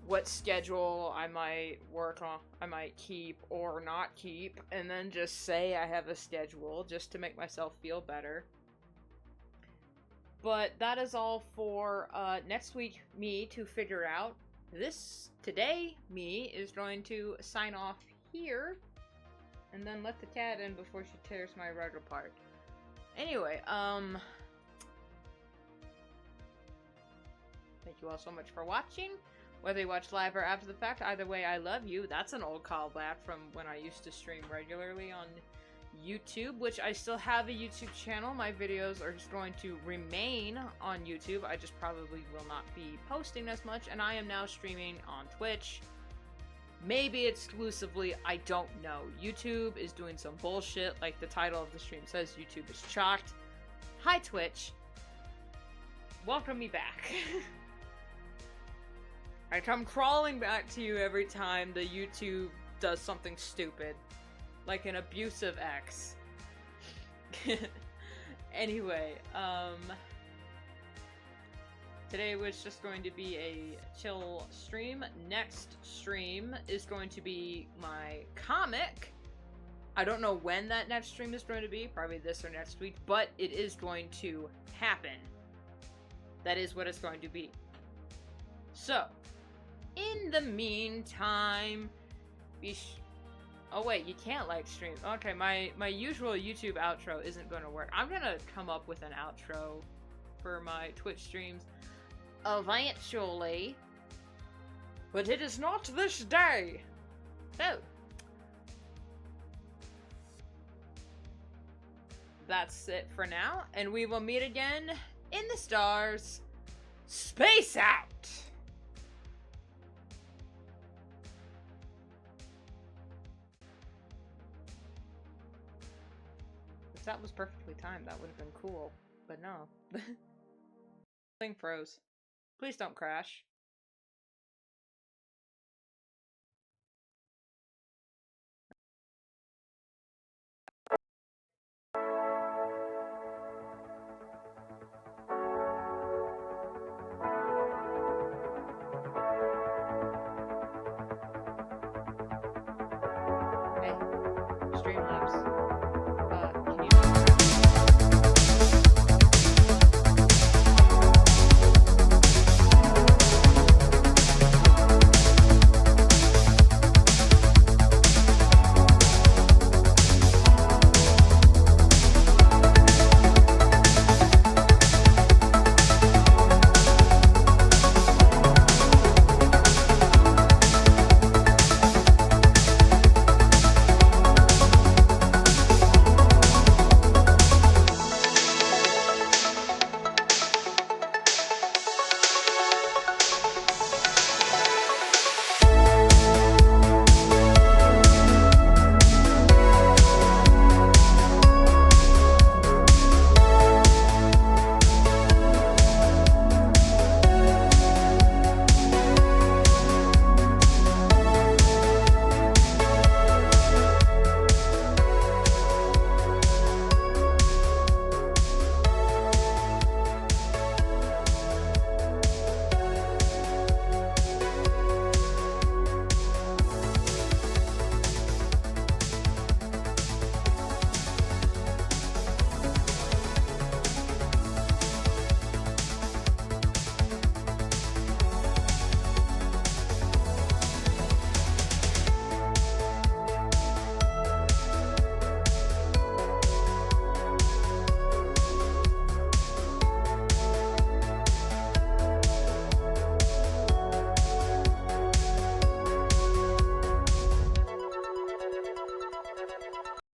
what schedule I might work on, I might keep or not keep, and then just say I have a schedule just to make myself feel better. But that is all for next week me to figure out. Today me is going to sign off here, and then let the cat in before she tears my rug apart. Anyway, thank you all so much for watching. Whether you watch live or after the fact, either way, I love you. That's an old callback from when I used to stream regularly on YouTube, which I still have a YouTube channel. My videos are just going to remain on YouTube. I just probably will not be posting as much, and I am now streaming on Twitch. Maybe exclusively, I don't know. YouTube is doing some bullshit, like the title of the stream says, YouTube is chocked. Hi Twitch. Welcome me back. I come crawling back to you every time the YouTube does something stupid. Like an abusive ex. Anyway, today was just going to be a chill stream. Next stream is going to be my comic. I don't know when that next stream is going to be, probably this or next week, but it is going to happen. That is what it's going to be. So, in the meantime, oh wait, you can't like stream. Okay, my usual YouTube outro isn't going to work. I'm gonna come up with an outro for my Twitch streams eventually, but it is not this day. So, that's it for now, and we will meet again in the stars. Space out! If that was perfectly timed, that would have been cool, but no. Thing froze. Please don't crash.